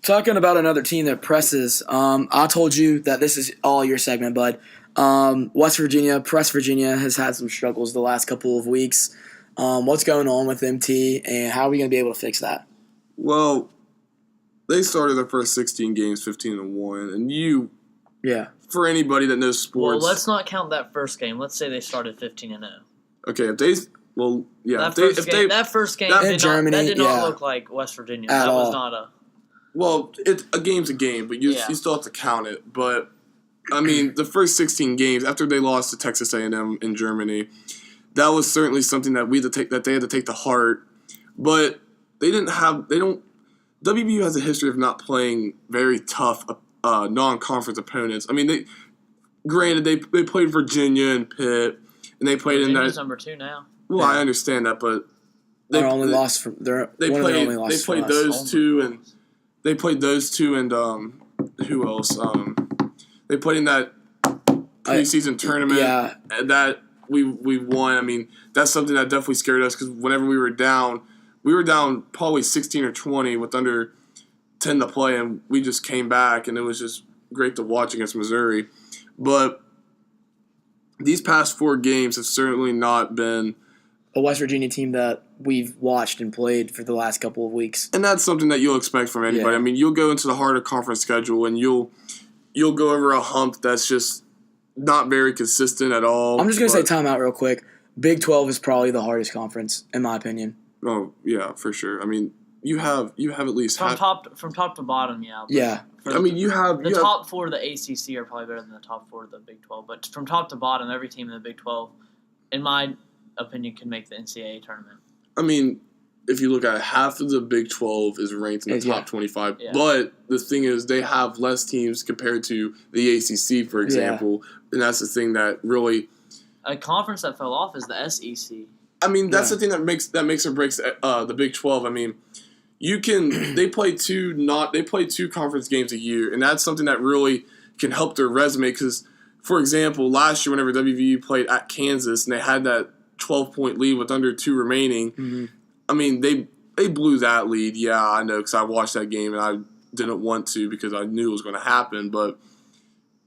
Talking about another team that presses, I told you that this is all your segment, bud. West Virginia has had some struggles the last couple of weeks. What's going on with MT, and how are we going to be able to fix that? Well, they started their first 16 games 15-1, and for anybody that knows sports. Well, let's not count that first game. Let's say they started 15-0. Okay, that first game in Germany, that did not look like West Virginia. At that all. was not a. Well, a game's a game, but you still have to count it. But I mean, the first 16 games after they lost to Texas A&M in Germany, that was certainly something that they had to take to heart. But WVU has a history of not playing very tough non-conference opponents. I mean, they played Virginia and Pitt, and they played Virginia's number 2 now. Well, I understand that, but they played those two, and they played those two, and who else? They played in that preseason tournament that we won. I mean, that's something that definitely scared us because whenever we were down probably 16 or 20 with under 10 to play, and we just came back, and it was just great to watch against Missouri. But these past 4 games have certainly not been a West Virginia team that we've watched and played for the last couple of weeks. And that's something that you'll expect from anybody. Yeah. I mean, you'll go into the harder conference schedule, and you'll go over a hump that's just not very consistent at all. I'm just going to say time out real quick. Big 12 is probably the hardest conference, in my opinion. Oh, yeah, for sure. I mean, you have at least from top to bottom, yeah. Yeah. I mean, the top 4 of the ACC are probably better than the top 4 of the Big 12. But from top to bottom, every team in the Big 12, in my opinion, can make the NCAA tournament. I mean, if you look at it, half of the Big 12 is ranked in the top 25. Yeah. But the thing is, they have less teams compared to the ACC, for example. Yeah. And that's the thing that really... A conference that fell off is the SEC. I mean, that's the thing that makes or breaks the Big 12. I mean, they play 2 conference games a year, and that's something that really can help their resume because, for example, last year whenever WVU played at Kansas and they had that 12-point lead with under 2 remaining, I mean, they blew that lead. Yeah, I know because I watched that game and I didn't want to because I knew it was going to happen. But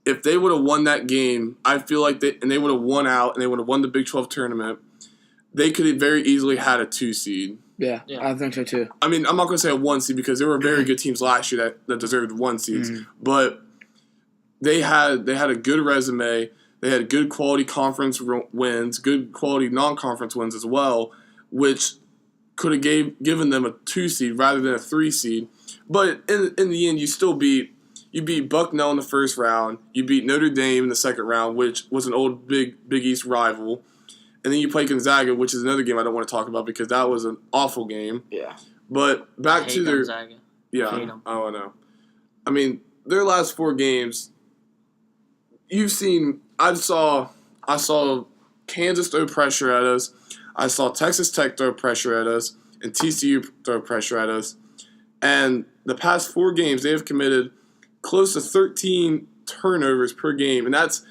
if they would have won that game, I feel like they would have won out and they would have won the Big 12 tournament, they could have very easily had a 2 seed. Yeah, I think so too. I mean, I'm not going to say a 1 seed because there were very good teams last year that deserved 1 seeds, but they had a good resume. They had good quality conference wins, good quality non-conference wins as well, which could have given them a 2 seed rather than a 3 seed. But in the end, you beat Bucknell in the first round. You beat Notre Dame in the second round, which was an old Big East rival. And then you play Gonzaga, which is another game I don't want to talk about because that was an awful game. Yeah. But back to their Gonzaga. Yeah. I know. I mean, their last 4 games, I saw Kansas throw pressure at us. I saw Texas Tech throw pressure at us and TCU throw pressure at us. And the past 4 games, they have committed close to 13 turnovers per game. And that's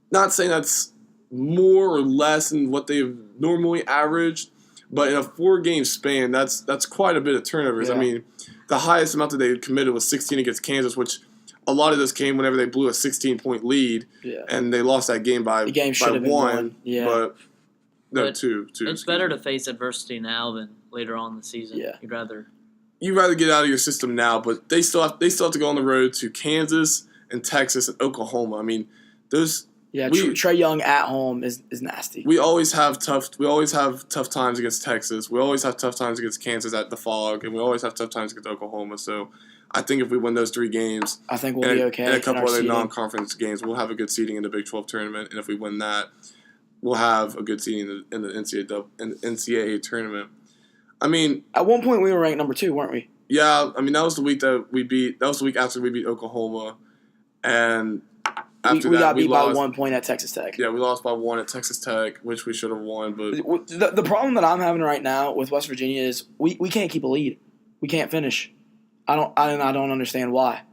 not saying that's more or less than what they've normally averaged, but in a 4-game span, that's quite a bit of turnovers. Yeah. I mean, the highest amount that they committed was 16 against Kansas, which a lot of this came whenever they blew a 16-point lead, and they lost that game by the game should have been 1. Yeah. But 2. It's better to face adversity now than later on in the season. Yeah. You'd rather get out of your system now, but they still have to go on the road to Kansas and Texas and Oklahoma. I mean, those. Yeah, Trae Young at home is nasty. We always have tough times against Texas. We always have tough times against Kansas at the Fog, and we always have tough times against Oklahoma. So I think if we win those 3 games, I think we'll be okay. And a couple other seeding. non-conference games, we'll have a good seeding in the Big 12 tournament. And if we win that, we'll have a good seeding in the NCAA tournament. I mean, at one point we were ranked number 2, weren't we? Yeah, I mean that was the week that we beat. That was the week after we beat Oklahoma, and after we that got beat we lost by 1 point at Texas Tech. Yeah, we lost by 1 at Texas Tech, which we should have won. But the problem that I'm having right now with West Virginia is we can't keep a lead. We can't finish. I don't understand why.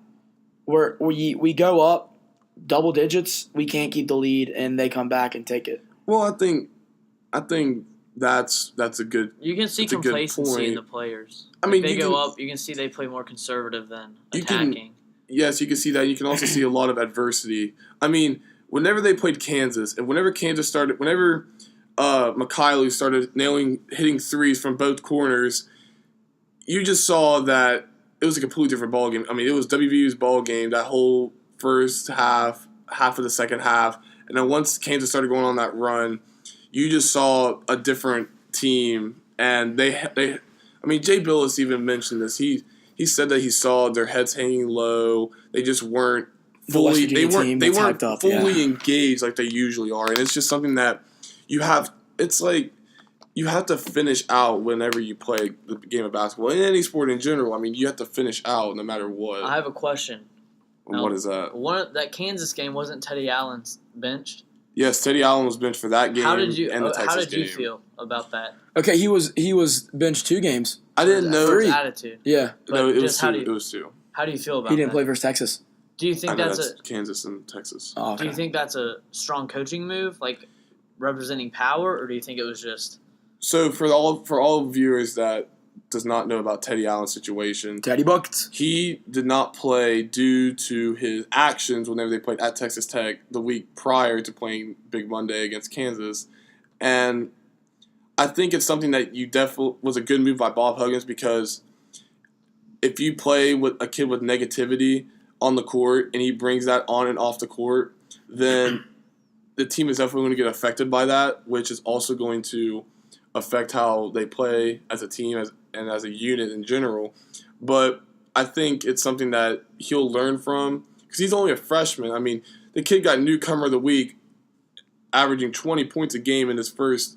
We go up double digits, we can't keep the lead, and they come back and take it. Well, I think that's a good. You can see complacency in the players. I mean, they go up, you can see they play more conservative than attacking. Yes, you can see that. You can also see a lot of adversity. I mean, whenever they played Kansas, and whenever Mikhaili started hitting threes from both corners, you just saw that it was a completely different ball game. I mean, it was WVU's ball game that whole first half of the second half, and then once Kansas started going on that run, you just saw a different team. And they I mean, Jay Billis even mentioned this. He said that he saw their heads hanging low. They just weren't fully engaged like they usually are, and it's just something that you have. It's like you have to finish out whenever you play the game of basketball in any sport in general. I mean, you have to finish out no matter what. I have a question. What is that? That Kansas game, wasn't Teddy Allen benched? Yes, Teddy Allen was benched for that game. How did you game. feel about that? Okay, he was benched 2 games. I didn't know. For his attitude. Yeah. No, it was 2. It was 2. How do you feel about that? He didn't play versus Texas. Do you think that's Kansas and Texas? Oh, okay. Do you think that's a strong coaching move, like representing power, or do you think it was just? So for all viewers that does not know about Teddy Allen's situation, Teddy Buckets. He did not play due to his actions whenever they played at Texas Tech the week prior to playing Big Monday against Kansas, and I think it's something that you definitely was a good move by Bob Huggins, because if you play with a kid with negativity on the court and he brings that on and off the court, then the team is definitely going to get affected by that, which is also going to affect how they play as a team and as a unit in general. But I think it's something that he'll learn from, because he's only a freshman. I mean, the kid got newcomer of the week, averaging 20 points a game in his first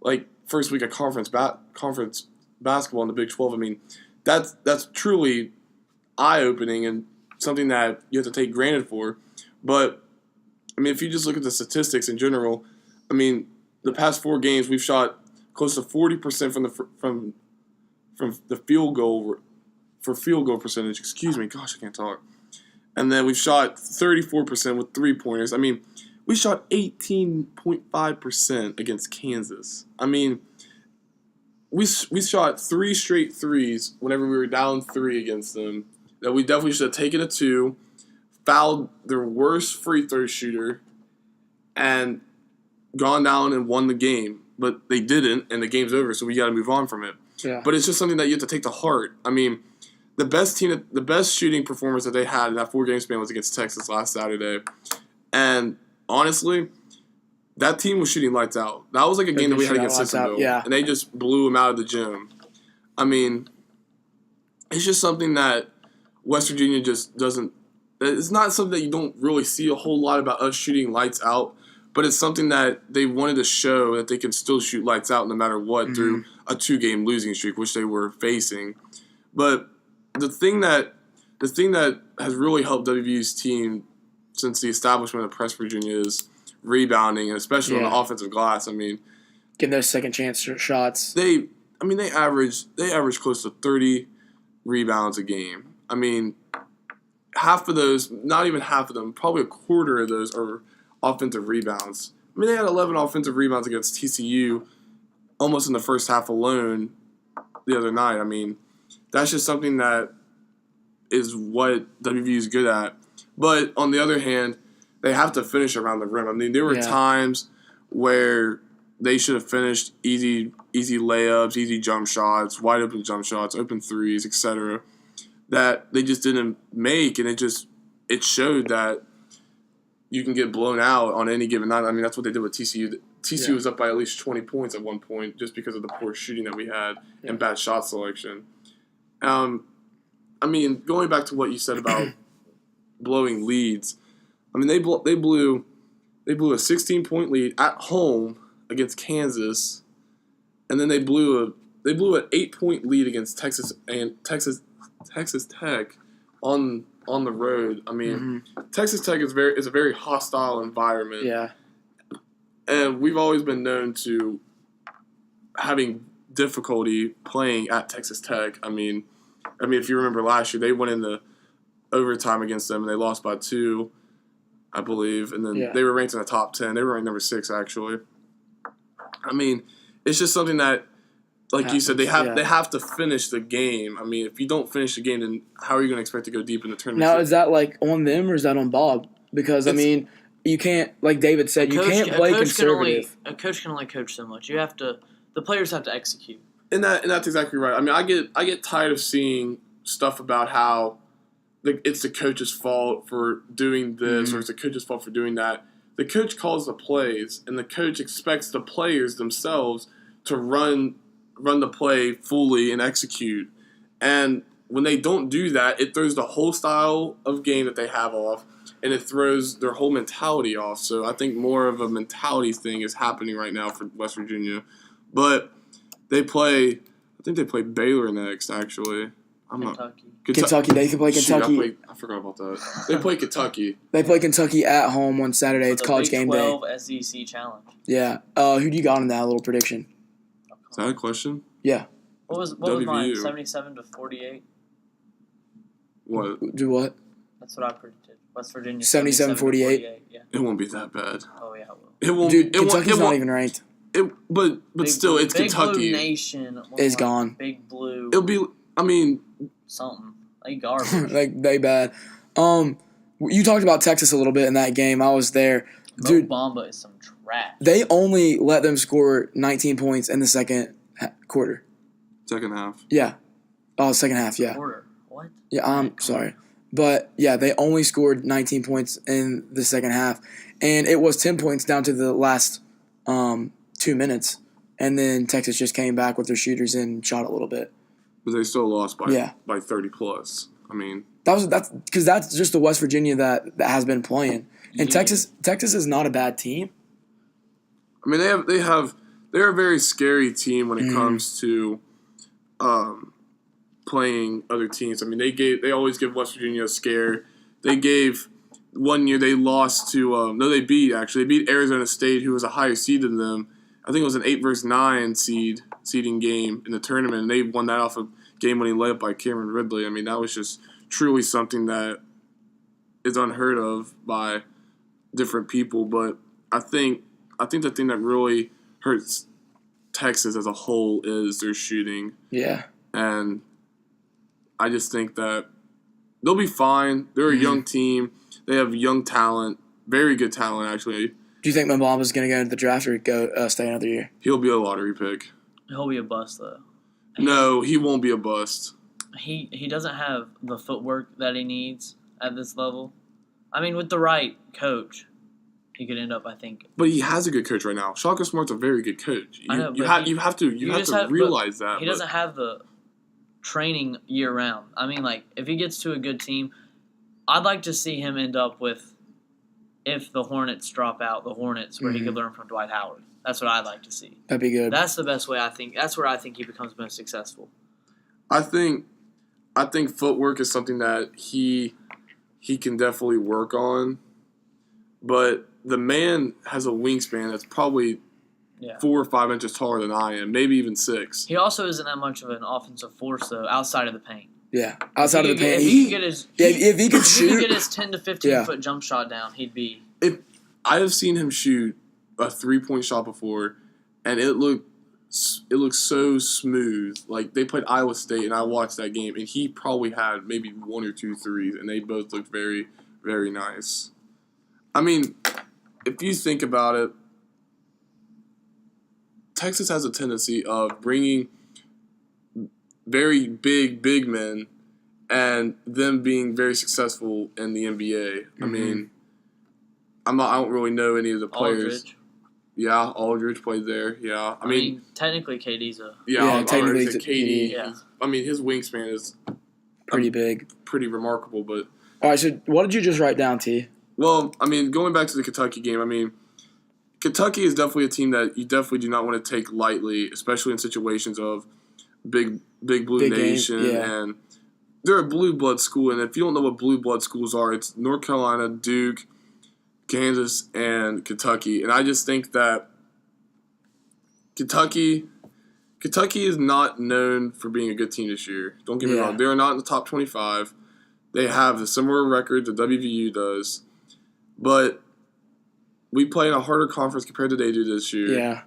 week of conference basketball in the Big 12. I mean, that's truly eye-opening and something that you have to take granted for. But I mean, if you just look at the statistics in general, I mean, the past 4 games we've shot close to 40% from the field goal percentage. Excuse me, gosh, I can't talk. And then we've shot 34% with 3-pointers. I mean, we shot 18.5% against Kansas. I mean, we shot 3 straight threes whenever we were down 3 against them that we definitely should have taken a 2, fouled their worst free throw shooter, and gone down and won the game. But they didn't, and the game's over, so we got to move on from it. Yeah. But it's just something that you have to take to heart. I mean, the best shooting performance that they had in that 4-game span was against Texas last Saturday. And honestly, that team was shooting lights out. That was like a game that we had against Sissonville. Yeah. And they just blew them out of the gym. I mean, it's just something that West Virginia just doesn't – it's not something that you don't really see a whole lot about us shooting lights out, but it's something that they wanted to show that they can still shoot lights out no matter what through a 2-game losing streak, which they were facing. But the thing that has really helped WVU's team since the establishment of Press Virginia is rebounding, and especially on the offensive glass. I mean, getting those second chance shots. They average close to 30 rebounds a game. I mean, half of those, not even half of them, probably a quarter of those are offensive rebounds. I mean, they had 11 offensive rebounds against TCU almost in the first half alone the other night. I mean, that's just something that is what WVU is good at. But on the other hand, they have to finish around the rim. I mean, there were times where they should have finished easy layups, easy jump shots, wide open jump shots, open threes, etc. that they just didn't make, and it showed that you can get blown out on any given night. I mean, that's what they did with TCU. TCU was up by at least 20 points at one point just because of the poor shooting that we had and bad shot selection. I mean, going back to what you said about blowing leads, I mean, they blew a 16-point lead at home against Kansas, and then they blew an 8-point lead against Texas Tech on the road. I mean, Texas Tech is a very hostile environment. Yeah. And we've always been known to having difficulty playing at Texas Tech. I mean, if you remember last year, they went into overtime against them and they lost by 2, I believe. And then they were ranked in the top 10. They were ranked number 6, actually. I mean, it's just something that, like you said, they have to finish the game. I mean, if you don't finish the game, then how are you going to expect to go deep in the tournament? Now, is that like on them or is that on Bob? Because I mean, you can't, like David said, you can't play conservative. A coach can only coach so much. The players have to execute. And that's exactly right. I mean, I get tired of seeing stuff about how it's the coach's fault for doing this or it's the coach's fault for doing that. The coach calls the plays, and the coach expects the players themselves to run the play fully and execute. And when they don't do that, it throws the whole style of game that they have off, and it throws their whole mentality off. So I think more of a mentality thing is happening right now for West Virginia. But I think they play Baylor next, actually. Kentucky. They can play Kentucky. I forgot about that. They play Kentucky. They play Kentucky at home on Saturday. It's college game day. Big 12 SEC challenge. Yeah. Who do you got in that little prediction? Is that a question? Yeah. What was mine? 77-48. What? Do what? That's what I predicted. West Virginia. 77-48. Yeah. It won't be that bad. Oh yeah, it will. It won't. Dude, Kentucky's not even ranked. But still, it's Big Kentucky. Blue Nation is gone. Big Blue. It'll be. I mean, something like garbage. Like they bad. You talked about Texas a little bit in that game. I was there. Dude, Bamba is some trash. They only let them score 19 points in the second quarter. Second half. Yeah. Oh, second half. Yeah. Quarter. What? Yeah. I'm sorry. But, yeah, they only scored 19 points in the second half. And it was 10 points down to the last 2 minutes. And then Texas just came back with their shooters and shot a little bit. But they still lost by 30 plus. I mean, that's because that's just the West Virginia that has been playing. And Texas is not a bad team. I mean, they're a very scary team when it comes to playing other teams. I mean, they always give West Virginia a scare. They gave one year they lost to they beat Arizona State, who was a higher seed than them. I think it was an 8-9 seeding game in the tournament, and they won that off a game-winning layup by Cameron Ridley. I mean, that was just truly something that is unheard of by different people. But I think the thing that really hurts Texas as a whole is their shooting. Yeah. And I just think that they'll be fine. They're a young team. They have young talent, very good talent, actually. Do you think Mbamba's going to go into the draft or go stay another year? He'll be a lottery pick. He'll be a bust, though. No, he won't be a bust. He doesn't have the footwork that he needs at this level. I mean, with the right coach, he could end up, I think. But he has a good coach right now. Shaka Smart's a very good coach. You have to realize that. He doesn't have the training year round. I mean, like, if he gets to a good team, I'd like to see him end up with, if the Hornets drop out, the Hornets, where he could learn from Dwight Howard. That's what I'd like to see. That'd be good. That's the best way, I think. That's where I think he becomes most successful. I think footwork is something that he can definitely work on. But the man has a wingspan that's probably 4 or 5 inches taller than I am, maybe even 6. He also isn't that much of an offensive force, though, outside of the paint. Yeah, outside of the paint. If he could get his, If he could if he shoot, could get his 10 to 15 Yeah. foot jump shot down, he'd be. I have seen him shoot a 3-point shot before, and it looked so smooth. Like they played Iowa State, and I watched that game, and he probably had maybe 1 or 2 threes, and they both looked very, very nice. I mean, if you think about it, Texas has a tendency of bringing very big men and them being very successful in the NBA. I mean, I don't really know any of the players. Aldridge. Yeah, Aldridge played there. Yeah, I mean, technically, KD's a. Yeah, I technically said it's a KD. Yeah. I mean, his wingspan is pretty big. pretty remarkable. But All right, so what did you just write down, T? well, I mean, going back to the Kentucky game, I mean, Kentucky is definitely a team that you definitely do not want to take lightly, especially in situations of big blue Big game, nation, yeah. and they're a blue blood school. And if you don't know what blue blood schools are, it's North Carolina, Duke, Kansas, and Kentucky. And I just think that Kentucky is not known for being a good team this year. Don't get me Yeah. wrong; they are not in the top 25. They have a similar record that WVU does, but we play in a harder conference compared to they do this year. Yeah.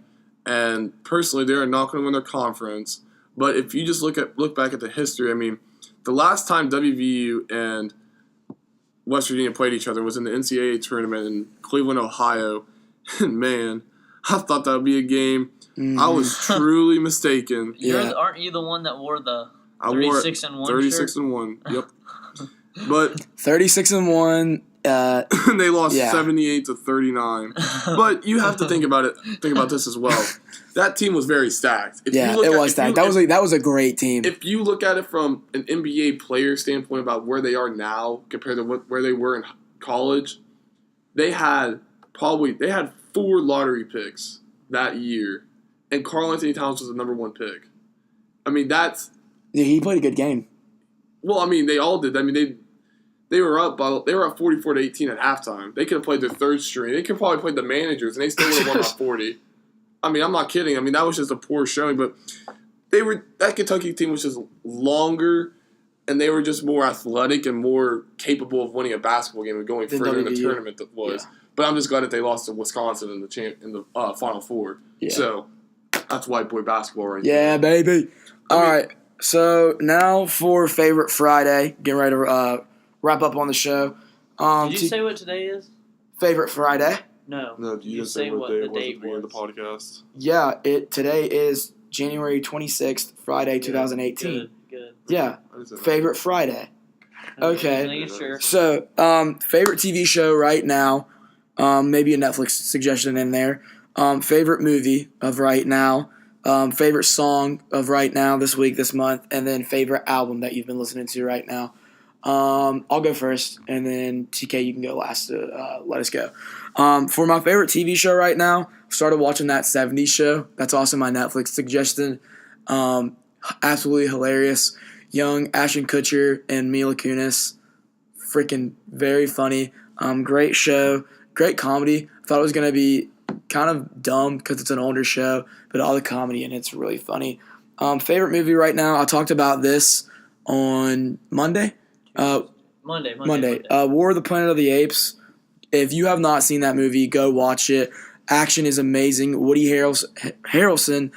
And personally, they are not going to win their conference. But if you just look back at the history, I mean, the last time WVU and West Virginia played each other was in the NCAA tournament in Cleveland, Ohio. And man, I thought that would be a game. I was truly mistaken. Yeah. Aren't you the one that wore the I wore 36 and 1 36 shirt? and 1. Yep. But 36-1. they lost Yeah. 78-39. But you have to think about this as well. That team was very stacked. If Yeah, you look it at- was if you- that. That was a great team. If you look at it from an NBA player standpoint about where they are now compared to where they were in college, they had 4 lottery picks that year, and Karl Anthony Towns was the number 1 pick. I mean, that's Yeah, he played a good game. well. I mean, they all did. I mean, they were up 44-18 at halftime. They could have played their third string. They could probably played the managers, and they still would have won by 40. I mean, I'm not kidding. I mean, that was just a poor showing, but that Kentucky team was just longer, and they were just more athletic and more capable of winning a basketball game and going Than further in the WVU. tournament that was. Yeah. But I'm just glad that they lost to Wisconsin in the Final Four. Yeah. So that's white boy basketball right Yeah, baby. All right. So now for favorite Friday. Getting ready to wrap up on the show. Did you say what today is? favorite Friday? No. No, you You didn't say say what what day the it was at date the beginning of was. the podcast. Yeah, today is January 26th, Friday, 2018. Good. Yeah, I just said- favorite Friday. Okay. Making sure. So, favorite TV show right now, maybe a Netflix suggestion in there. Favorite movie of right now, favorite song of right now, this week, this month, and then favorite album that you've been listening to right now. I'll go first, and then TK, you can go last to let us go. For my favorite TV show right now, started watching that 70s show. That's also my Netflix suggestion. Absolutely hilarious. Young Ashton Kutcher and Mila Kunis. Freaking very funny. Great show. Great comedy. Thought it was going to be kind of dumb because it's an older show, but all the comedy in it's really funny. Favorite movie right now, I talked about this on Monday. Monday. War of the Planet of the Apes. If you have not seen that movie, go watch it. Action is amazing. Woody Harrelson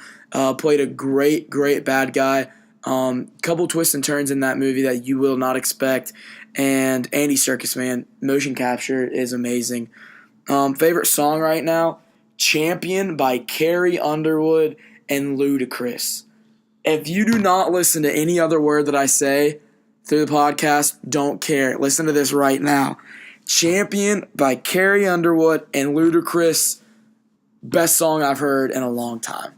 played a great bad guy. Couple twists and turns in that movie that you will not expect. And Andy Serkis, man, motion capture is amazing. Favorite song right now, Champion by Carrie Underwood and Ludacris. If you do not listen to any other word that I say through the podcast, don't care. Listen to this right now. Champion by Carrie Underwood and Ludacris. Best song I've heard in a long time.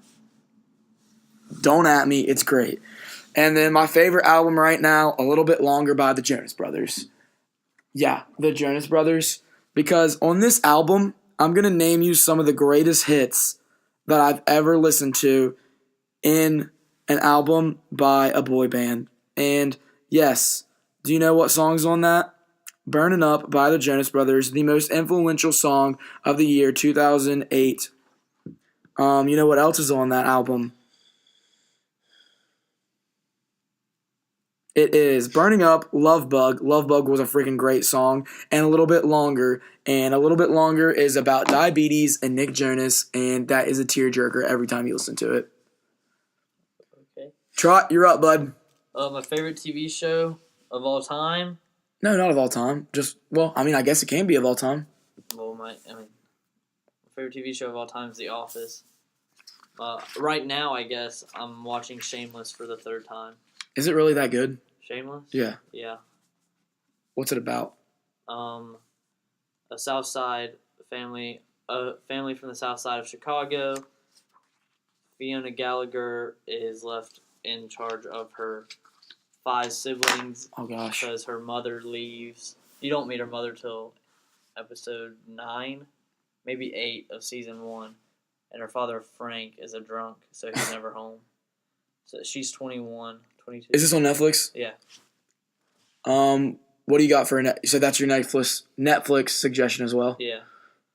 Don't at me. It's great. And then my favorite album right now, a little bit longer, by the Jonas Brothers. Yeah, the Jonas Brothers. Because on this album, I'm going to name you some of the greatest hits that I've ever listened to in an album by a boy band. And yes, do you know what song's on that? Burnin' Up by the Jonas Brothers, the most influential song of the year 2008. You know what else is on that album? It is Burning Up, Love Bug. Love Bug was a freaking great song, and a little bit longer. And a little bit longer is about diabetes and Nick Jonas, and that is a tearjerker every time you listen to it. Okay. Trot, you're up, bud. My favorite TV show of all time. No, not of all time. I guess it can be of all time. Well, my favorite TV show of all time is The Office. Right now, I guess I'm watching Shameless for the third time. Is it really that good? Shameless? Yeah. Yeah. What's it about? A South Side family, a family from the South Side of Chicago. Fiona Gallagher is left in charge of her 5 siblings Oh, gosh. because her mother leaves. You don't meet her mother till episode 9, maybe 8 of season 1. And her father, Frank, is a drunk, so he's never home. So she's 21, 22. Is this on Netflix? Yeah. What do you got for so that's your Netflix suggestion as well? Yeah.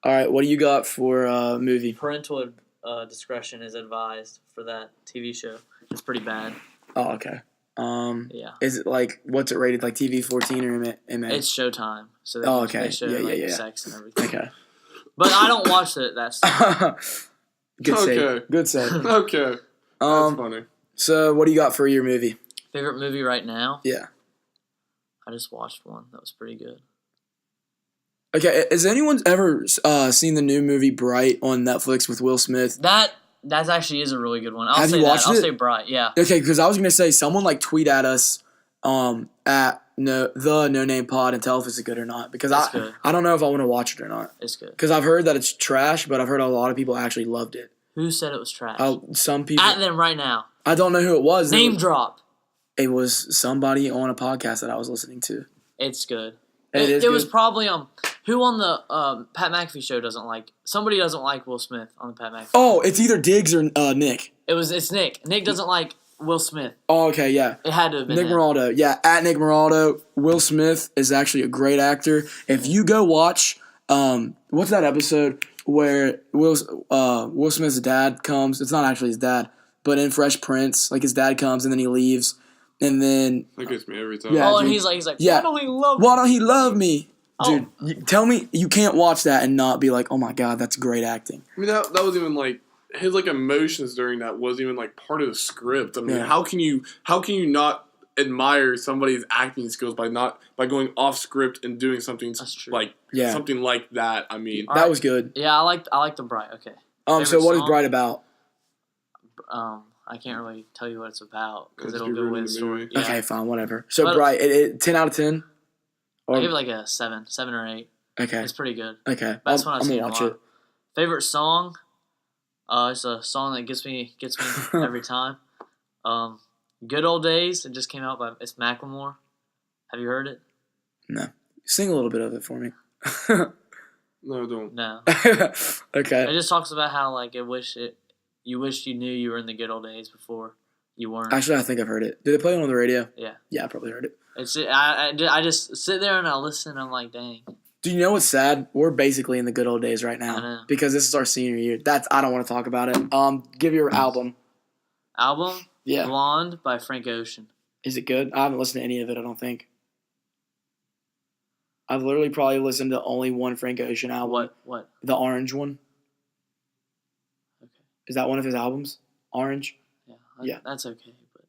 All right, what do you got for movie? Parental discretion is advised for that TV show. It's pretty bad. Oh, okay. Yeah. Is it like, what's it rated, like TV 14 or MA? It's Showtime. So they show Yeah. sex and everything. Okay. But I don't watch it. That's Good save. Okay. Good save. Okay. That's funny. So what do you got for your movie? favorite movie right now. Yeah. I just watched one that was pretty good. Okay, has anyone ever seen the new movie Bright on Netflix with Will Smith? That actually is a really good one. Have you watched it? I'll say Bright. Yeah. Okay, because I was gonna say someone like tweet at us at the No Name Pod and tell if it's good or not, because It's good. I don't know if I want to watch it or not, It's good. because I've heard that it's trash, but I've heard a lot of people actually loved it. Who said it was trash? Some people. At them right now. I don't know who it was. Name drop. It was somebody on a podcast that I was listening to. It's good. It was good? probably who on the Pat McAfee show doesn't like Will Smith on the Pat McAfee. Oh, it's either Diggs or Nick. It's Nick. Nick doesn't like Will Smith. Oh, okay, yeah. It had to have been Nick him. Moraldo. Yeah, at Nick Moraldo. Will Smith is actually a great actor. If you go watch, what's that episode where Will Smith's dad comes? It's not actually his dad, but in Fresh Prince, like his dad comes and then he leaves, and then That gets me every time. Yeah. Oh, and dude. he's like, Yeah. why don't he love me? why don't he love me? Oh. Dude, tell me you can't watch that and not be like, oh my god, that's great acting. I mean, that was even like his like emotions during that wasn't even like part of the script. I mean, Yeah. how can you not admire somebody's acting skills by going off script and doing something That's true. like Yeah. something like that? I mean, All That right. was good. Yeah, I like the Bright. Okay. So Favorite what is song? Bright about? I can't really tell you what it's about because That's it'll too go rude with the to me. story. Yeah. Okay, fine, whatever. So But- Bright, 10 out of 10? I Or, give it like a 7 or 8. okay, It's pretty good. okay. That's I'm when I've gonna seen watch a lot. it. Favorite song? It's a song that gets me every time. Good Old Days. It just came out it's Macklemore. Have you heard it? No. Sing a little bit of it for me. no, don't. No. Okay. It just talks about how like you wished you knew you were in the good old days before you weren't. Actually, I think I've heard it. Did they play it on the radio? Yeah. Yeah, I probably heard it. It's I just sit there and I listen. And I'm like, dang. Do you know what's sad? We're basically in the good old days right I know. now because this is our senior year. I don't want to talk about it. Give your album. Album Yeah. Blonde by Frank Ocean. Is it good? I haven't listened to any of it, I don't think. I've literally probably listened to only one Frank Ocean album. What? The Orange one. Okay. Is that one of his albums? Orange? Yeah. Yeah. That's okay. But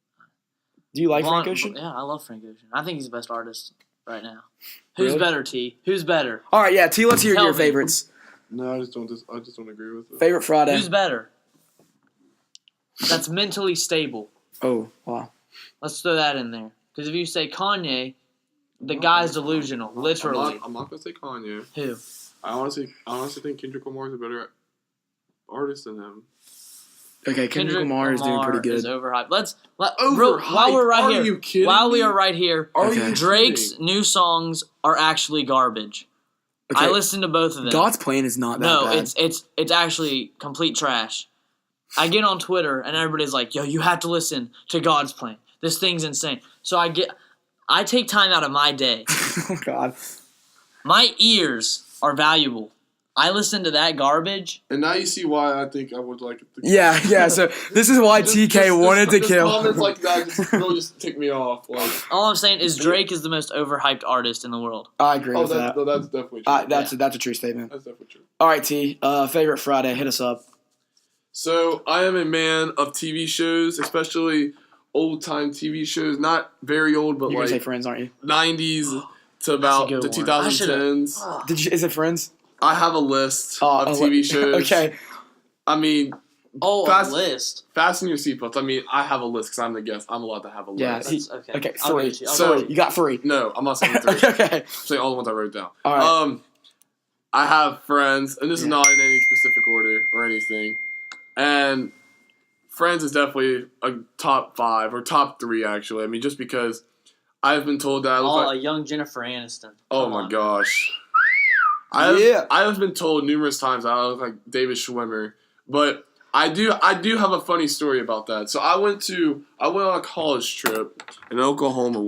Do you like Blonde- Frank Ocean? Yeah, I love Frank Ocean. I think he's the best artist right now. Who's Really? better, T? Who's better? All right, yeah. T, let's hear Tell your me. favorites. No, I just don't agree with it. Favorite Friday. Who's better? That's mentally stable. Oh, wow. Let's throw that in there. Because if you say Kanye, the guy's delusional, literally. I'm not gonna say Kanye. Who? I honestly think Kendrick Lamar is a better artist than him. Okay, Kendrick Lamar is doing pretty Is good. overhyped. Overhyped? While we're right Are here, you kidding while we me? are right here, Are Okay. you Drake's kidding? new songs are actually garbage. Okay, I listened to both of them. God's Plan is not that No, bad. it's actually complete trash. I get on Twitter and everybody's like, "Yo, you have to listen to God's Plan. This thing's insane." So I take time out of my day. Oh, God. My ears are valuable. I listened to that garbage. And now you see why I think I would like it. To Yeah. So this is why TK wanted to kill. Comments like that just tick me off. Like, All I'm saying is Drake is the most overhyped artist in the world. I agree with that. that's definitely true. That's a true statement. That's definitely true. All right, T. Favorite Friday. Hit us up. So I am a man of TV shows, especially old time TV shows. Not very old, but You're like gonna say Friends, aren't you? 90s to about good the one. 2010s. Is it Friends? I have a list of TV shows. Okay. I mean, Oh, Fast- a list. fasten your seatbelts. I mean, I have a list because I'm the guest. I'm allowed to have a list. Yeah. That's okay. Okay, I'll three. get you. I'll So- get you. You got 3. No, I'm not saying three. Okay. I'm saying all the ones I wrote down. All right. I have Friends, and this is Yeah. not in any specific order or anything. And Friends is definitely a top 5 or top 3 actually. I mean, just because I've been told that I look Oh, like. a young Jennifer Aniston. Oh Come my on. gosh. Yeah. I have been told numerous times I look like David Schwimmer, but I do have a funny story about that. So I went on a college trip in Oklahoma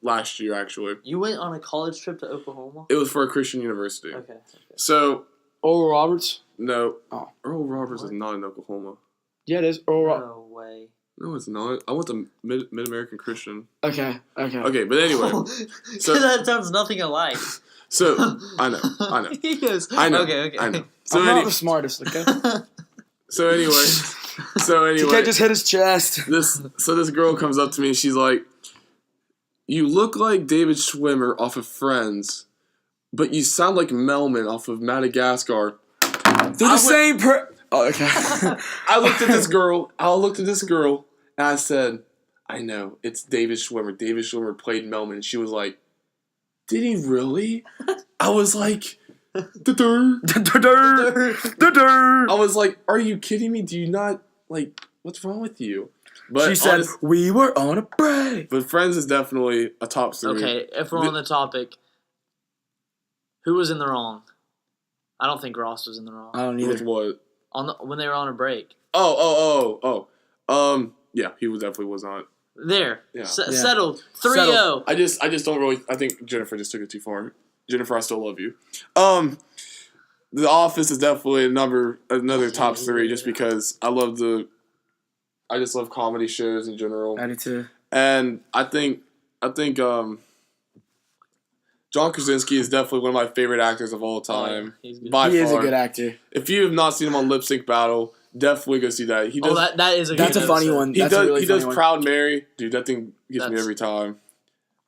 last year actually. You went on a college trip to Oklahoma? It was for a Christian university. Okay. So Oral Roberts. no, Oh. Earl Roberts is What? not in Oklahoma. Yeah, it is. Oral Roberts. No way. No, it's not. I went to Mid American Christian. Okay. Okay, but anyway, So- that sounds nothing alike. so I know. He goes, I know. Okay. I know. So I'm not anyway, the smartest. Okay. so anyway, TK just hit his chest. this girl comes up to me and she's like, "You look like David Schwimmer off of Friends, but you sound like Melman off of Madagascar." They're the same Oh, okay. I looked at this girl. And I said, "I know it's David Schwimmer. David Schwimmer played Melman." And she was like, "Did he really?" I was like, "Duh-dur." I was like, "Are you kidding me? Do you not like? What's wrong with you?" But She said, "We were on a break." But Friends is definitely a top 3. Okay, if we're on the topic, who was in the wrong? I don't think Ross was in the wrong. I don't With either. what? When they were on a break. Yeah, he definitely was not. There. Yeah. Settled. 3-0. I just don't really. I think Jennifer just took it too far. Jennifer, I still love you. The Office is definitely another top 3 just because I just love comedy shows in general. I do too. And I think John Krasinski is definitely one of my favorite actors of all time. He's good. By He far. is a good actor. If you have not seen him on Lip Sync Battle, definitely go see that. He does. that is a good That's a funny episode. one. He That's a does. really He funny does one. Proud Mary, dude. That thing gets me That's- every time.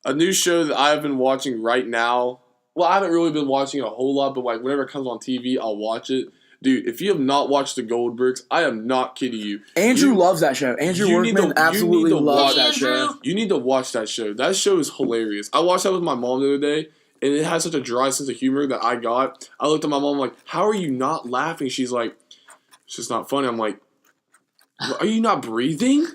A new show that I've been watching right now. Well, I haven't really been watching it a whole lot, but like whenever it comes on TV, I'll watch it. Dude, if you have not watched The Goldbergs, I am not kidding you. Andrew You- loves that show. Andrew you need Workman to- absolutely you need to loves watch that Andrew. show. You need to watch that show. That show is hilarious. I watched that with my mom the other day, and it has such a dry sense of humor that I got. I looked at my mom like, "How are you not laughing?" She's like, "It's just not funny." I'm like, "Are you not breathing?"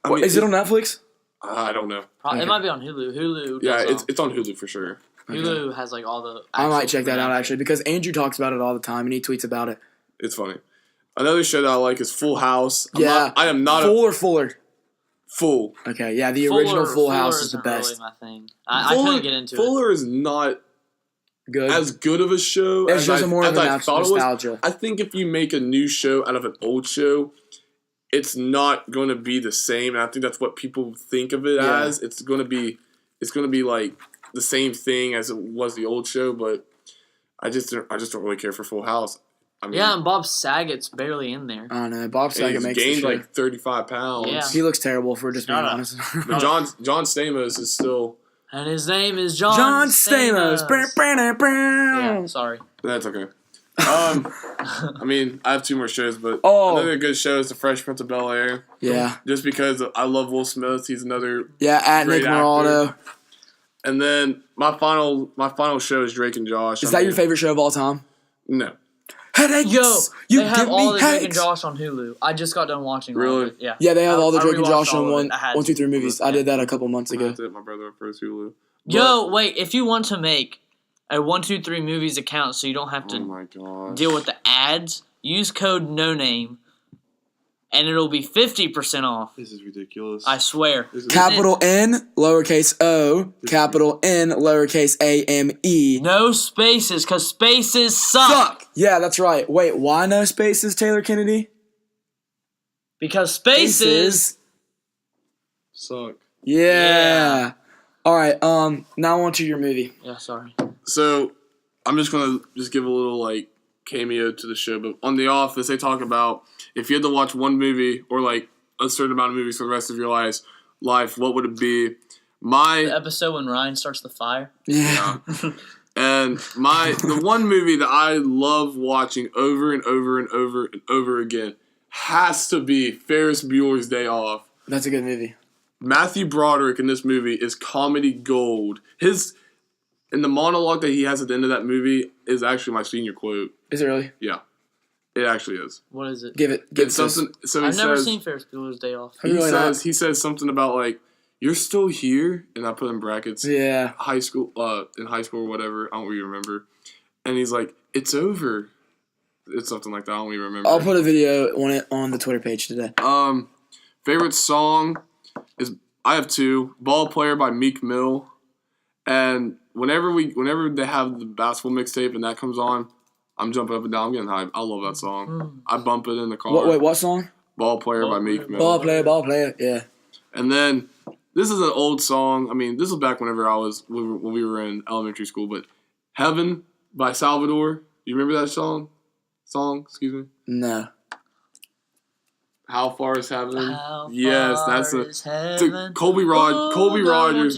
I mean, Is it on Netflix? I don't know. It Okay. might be on Hulu. Hulu. Yeah, does, it's on Hulu for sure. Hulu has like all the. I might actual check that out programs. actually because Andrew talks about it all the time and he tweets about it. It's funny. Another show that I like is Full House. I am not Full or Fuller? Full. Okay, yeah, the original Full House is the isn't best. Really my thing. I couldn't get into it. Fuller is not Good. as good of a show It's as just I, more of as a I thought it was. nostalgia. I think if you make a new show out of an old show, it's not going to be the same. And I think that's what people think of it Yeah. as. It's going to be like the same thing as it was the old show. But I just don't really care for Full House. I mean, Yeah, and Bob Saget's barely in there. I don't know. Bob and Saget he's makes the gained show. like 35 pounds. Yeah. He looks terrible if we're just being Shut up. honest. But John Stamos is still. And his name is John John Stamos. Yeah, sorry. That's okay. I mean, I have 2 more shows, but Oh. another good show is The Fresh Prince of Bel-Air. Yeah. Just because I love Will Smith, he's another. Yeah, at Great Nick Moraldo. And then my final show is Drake and Josh. Is that your favorite show of all time? No, Headaches. Yo, you they have give all me the Drake and headaches. Josh on Hulu. I just got done watching. all Really? of it. Yeah. Yeah, they have all the I Drake and rewatched Josh all on of one, it. I had 1, 2, to. 3 movies. I did that a couple months I ago. have to hit my brother first Hulu. Yo, wait. If you want to make a 1, 2, 3 movies account, so you don't have Oh to my god. deal with the ads, use code NONAME and it'll be 50% off. This is ridiculous. I swear. This is Capital N, lowercase O, capital N, lowercase A-M-E. No spaces, because spaces suck. Yeah, that's right. Wait, why no spaces, Taylor Kennedy? Because spaces. suck. Yeah. All right. Now on to your movie. Yeah, sorry. So I'm just gonna give a little like cameo to the show. But on The Office, they talk about if you had to watch one movie or like a certain amount of movies for the rest of your life, what would it be? The episode when Ryan starts the fire. Yeah. And the one movie that I love watching over and over and over and over again has to be Ferris Bueller's Day Off. That's a good movie. Matthew Broderick in this movie is comedy gold. And the monologue that he has at the end of that movie is actually my senior quote. Is it really? Yeah, it actually is. What is it? Give it It's to us. something. So he I've never says, seen Ferris Bueller's Day Off. Have you really not? he says something about like you're still here, and I put in brackets Yeah. high school in high school or whatever. I don't really remember. And he's like, "It's over." It's something like that. I don't even remember. I'll put a video on it on the Twitter page today. Favorite song is I have two. Ball Player by Meek Mill. And whenever they have the basketball mixtape and that comes on, I'm jumping up and down. I'm getting hyped. I love that song. I bump it in the car. Wait, what song? Ball Player by Meek Mill. Ball player. Yeah. And then this is an old song. I mean, this was back whenever when we were in elementary school. But Heaven by Salvador. You remember that song? Excuse me. No. How Far Is Heaven? How Yes, far that's is heaven? Colby Oh, Rogers don't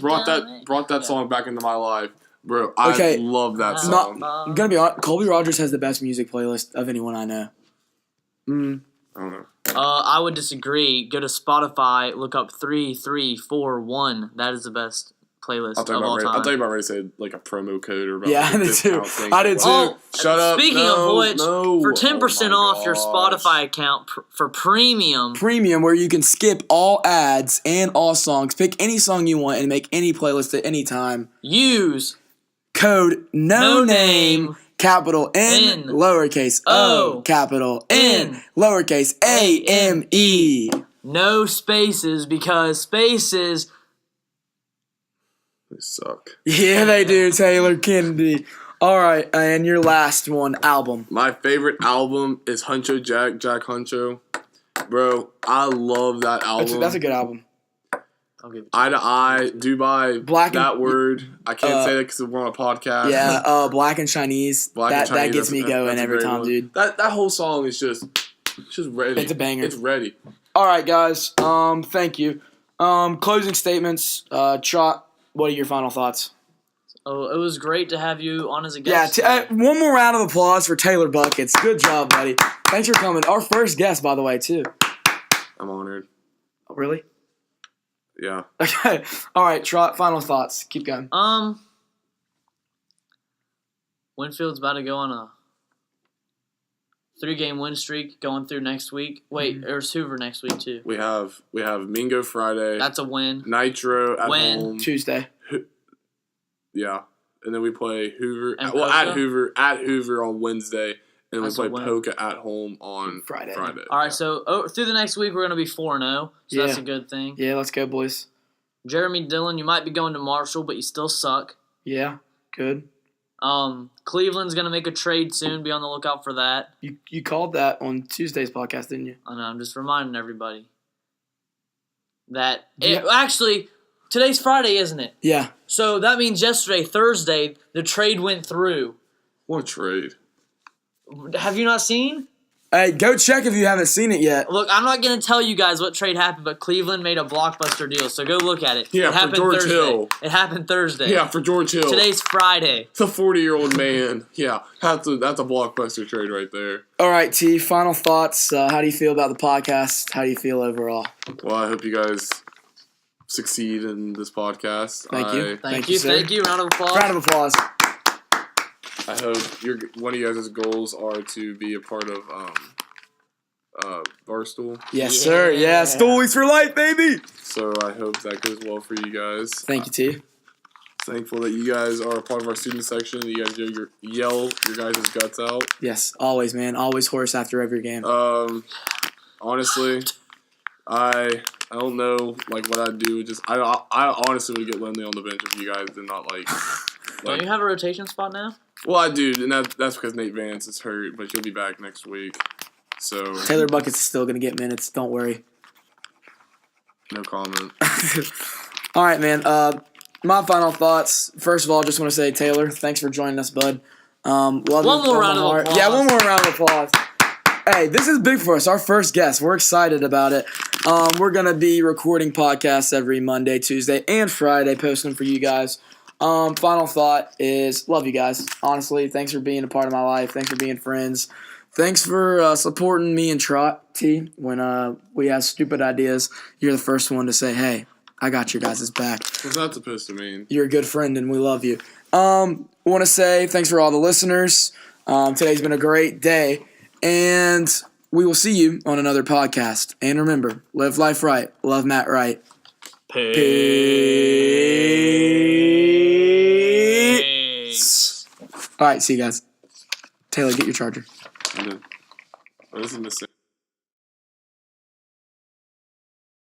brought that Yeah. song back into my life, bro. Okay. I love that How song. I'm gonna be honest. Colby Rogers has the best music playlist of anyone I know. I don't know. I would disagree. Go to Spotify, look up 3341. That is the best playlist I of thought all you time. were ready to say like a promo code or about Yeah, like, I a did too. discount thing. I did too. Oh, Shut up. Speaking No, of which, no. for 10% Oh off my your gosh. Spotify account for premium, Premium, where you can skip all ads and all songs, pick any song you want, and make any playlist at any time. use Code no name, name, capital N, N, lowercase O, O, capital N, N, lowercase A-M-E. no spaces, because spaces. They suck. Yeah, they do, Taylor Kennedy. All right, and your last one, album. My favorite album is Huncho Jack Huncho. Bro, I love that album. That's a good album. I'll give it. Eye to Eye, Dubai, Black and- that word. I can't say that because we're on a podcast. Yeah, Black and Chinese. Black and that Chinese, gets me that's going a every great time, one. dude. That whole song is just ready. It's a banger. It's ready. All right, guys. Thank you. Closing statements. Trot, what are your final thoughts? Oh, it was great to have you on as a Yeah, guest. one more round of applause for Taylor Buckets. Good job, buddy. Thanks for coming. Our first guest, by the way, too. I'm honored. Oh, really? Yeah. Okay. All right, Trot, final thoughts. Keep going. Winfield's about to go on a 3-game win streak going through next week. Wait, there's Hoover next week too. We have Mingo Friday. That's a win. Nitro at Win. home. Tuesday. Yeah. And then we play Hoover. And At Polka? Hoover on Wednesday. And That's we a play win. Polka at home on Friday. All right, so through the next week we're gonna be 4-0, so that's Yeah. a good thing. Yeah, let's go, boys. Jeremy Dillon, you might be going to Marshall, but you still suck. Yeah, good. Cleveland's gonna make a trade soon. Be on the lookout for that. You called that on Tuesday's podcast, didn't you? I know. I'm just reminding everybody that Yeah. actually today's Friday, isn't it? Yeah. So that means yesterday, Thursday, the trade went through. What a trade. Have you not seen? Hey, go check if you haven't seen it yet. Look, I'm not going to tell you guys what trade happened, but Cleveland made a blockbuster deal, so go look at it. Yeah, it for happened George Thursday. Hill. It happened Thursday. Yeah, for George Hill. Today's Friday. It's a 40-year-old man. Yeah, that's a blockbuster trade right there. All right, T, final thoughts. How do you feel about the podcast? How do you feel overall? Well, I hope you guys succeed in this podcast. Thank you. Thank you, you. sir. Thank you. Round of applause. Round of applause. I hope one of you guys' goals are to be a part of Barstool. Yes, sir. Yeah, Yeah. Stoolies for life, baby. So I hope that goes well for you guys. Thank you, T. Thankful that you guys are a part of our student section. You guys yell your guys' guts out. Yes, always, man. Always horse after every game. honestly, I don't know like what I'd do. Just I honestly would get Lindley on the bench if you guys did not like. Don't you have a rotation spot now? Well, I do, and that's because Nate Vance is hurt, but he'll be back next week. So Taylor Buckets is still going to get minutes. Don't worry. no comment. All right, man. My final thoughts. First of all, just want to say, Taylor, thanks for joining us, bud. Love you One more from round my of heart. applause. Yeah, one more round of applause. Hey, this is big for us. Our first guest. We're excited about it. We're going to be recording podcasts every Monday, Tuesday, and Friday, posting them for you guys. Final thought is love you guys. Honestly, thanks for being a part of my life. Thanks for being friends. Thanks for supporting me and Trot T when we have stupid ideas. You're the first one to say, hey, I got your guys' back. What's that supposed to mean? You're a good friend and we love you. Want to say thanks for all the listeners. Today's been a great day. And we will see you on another podcast. And remember, live life right. Love Matt right. Peace. All right, see you guys. Taylor, get your charger. I did. Oh, this is missing.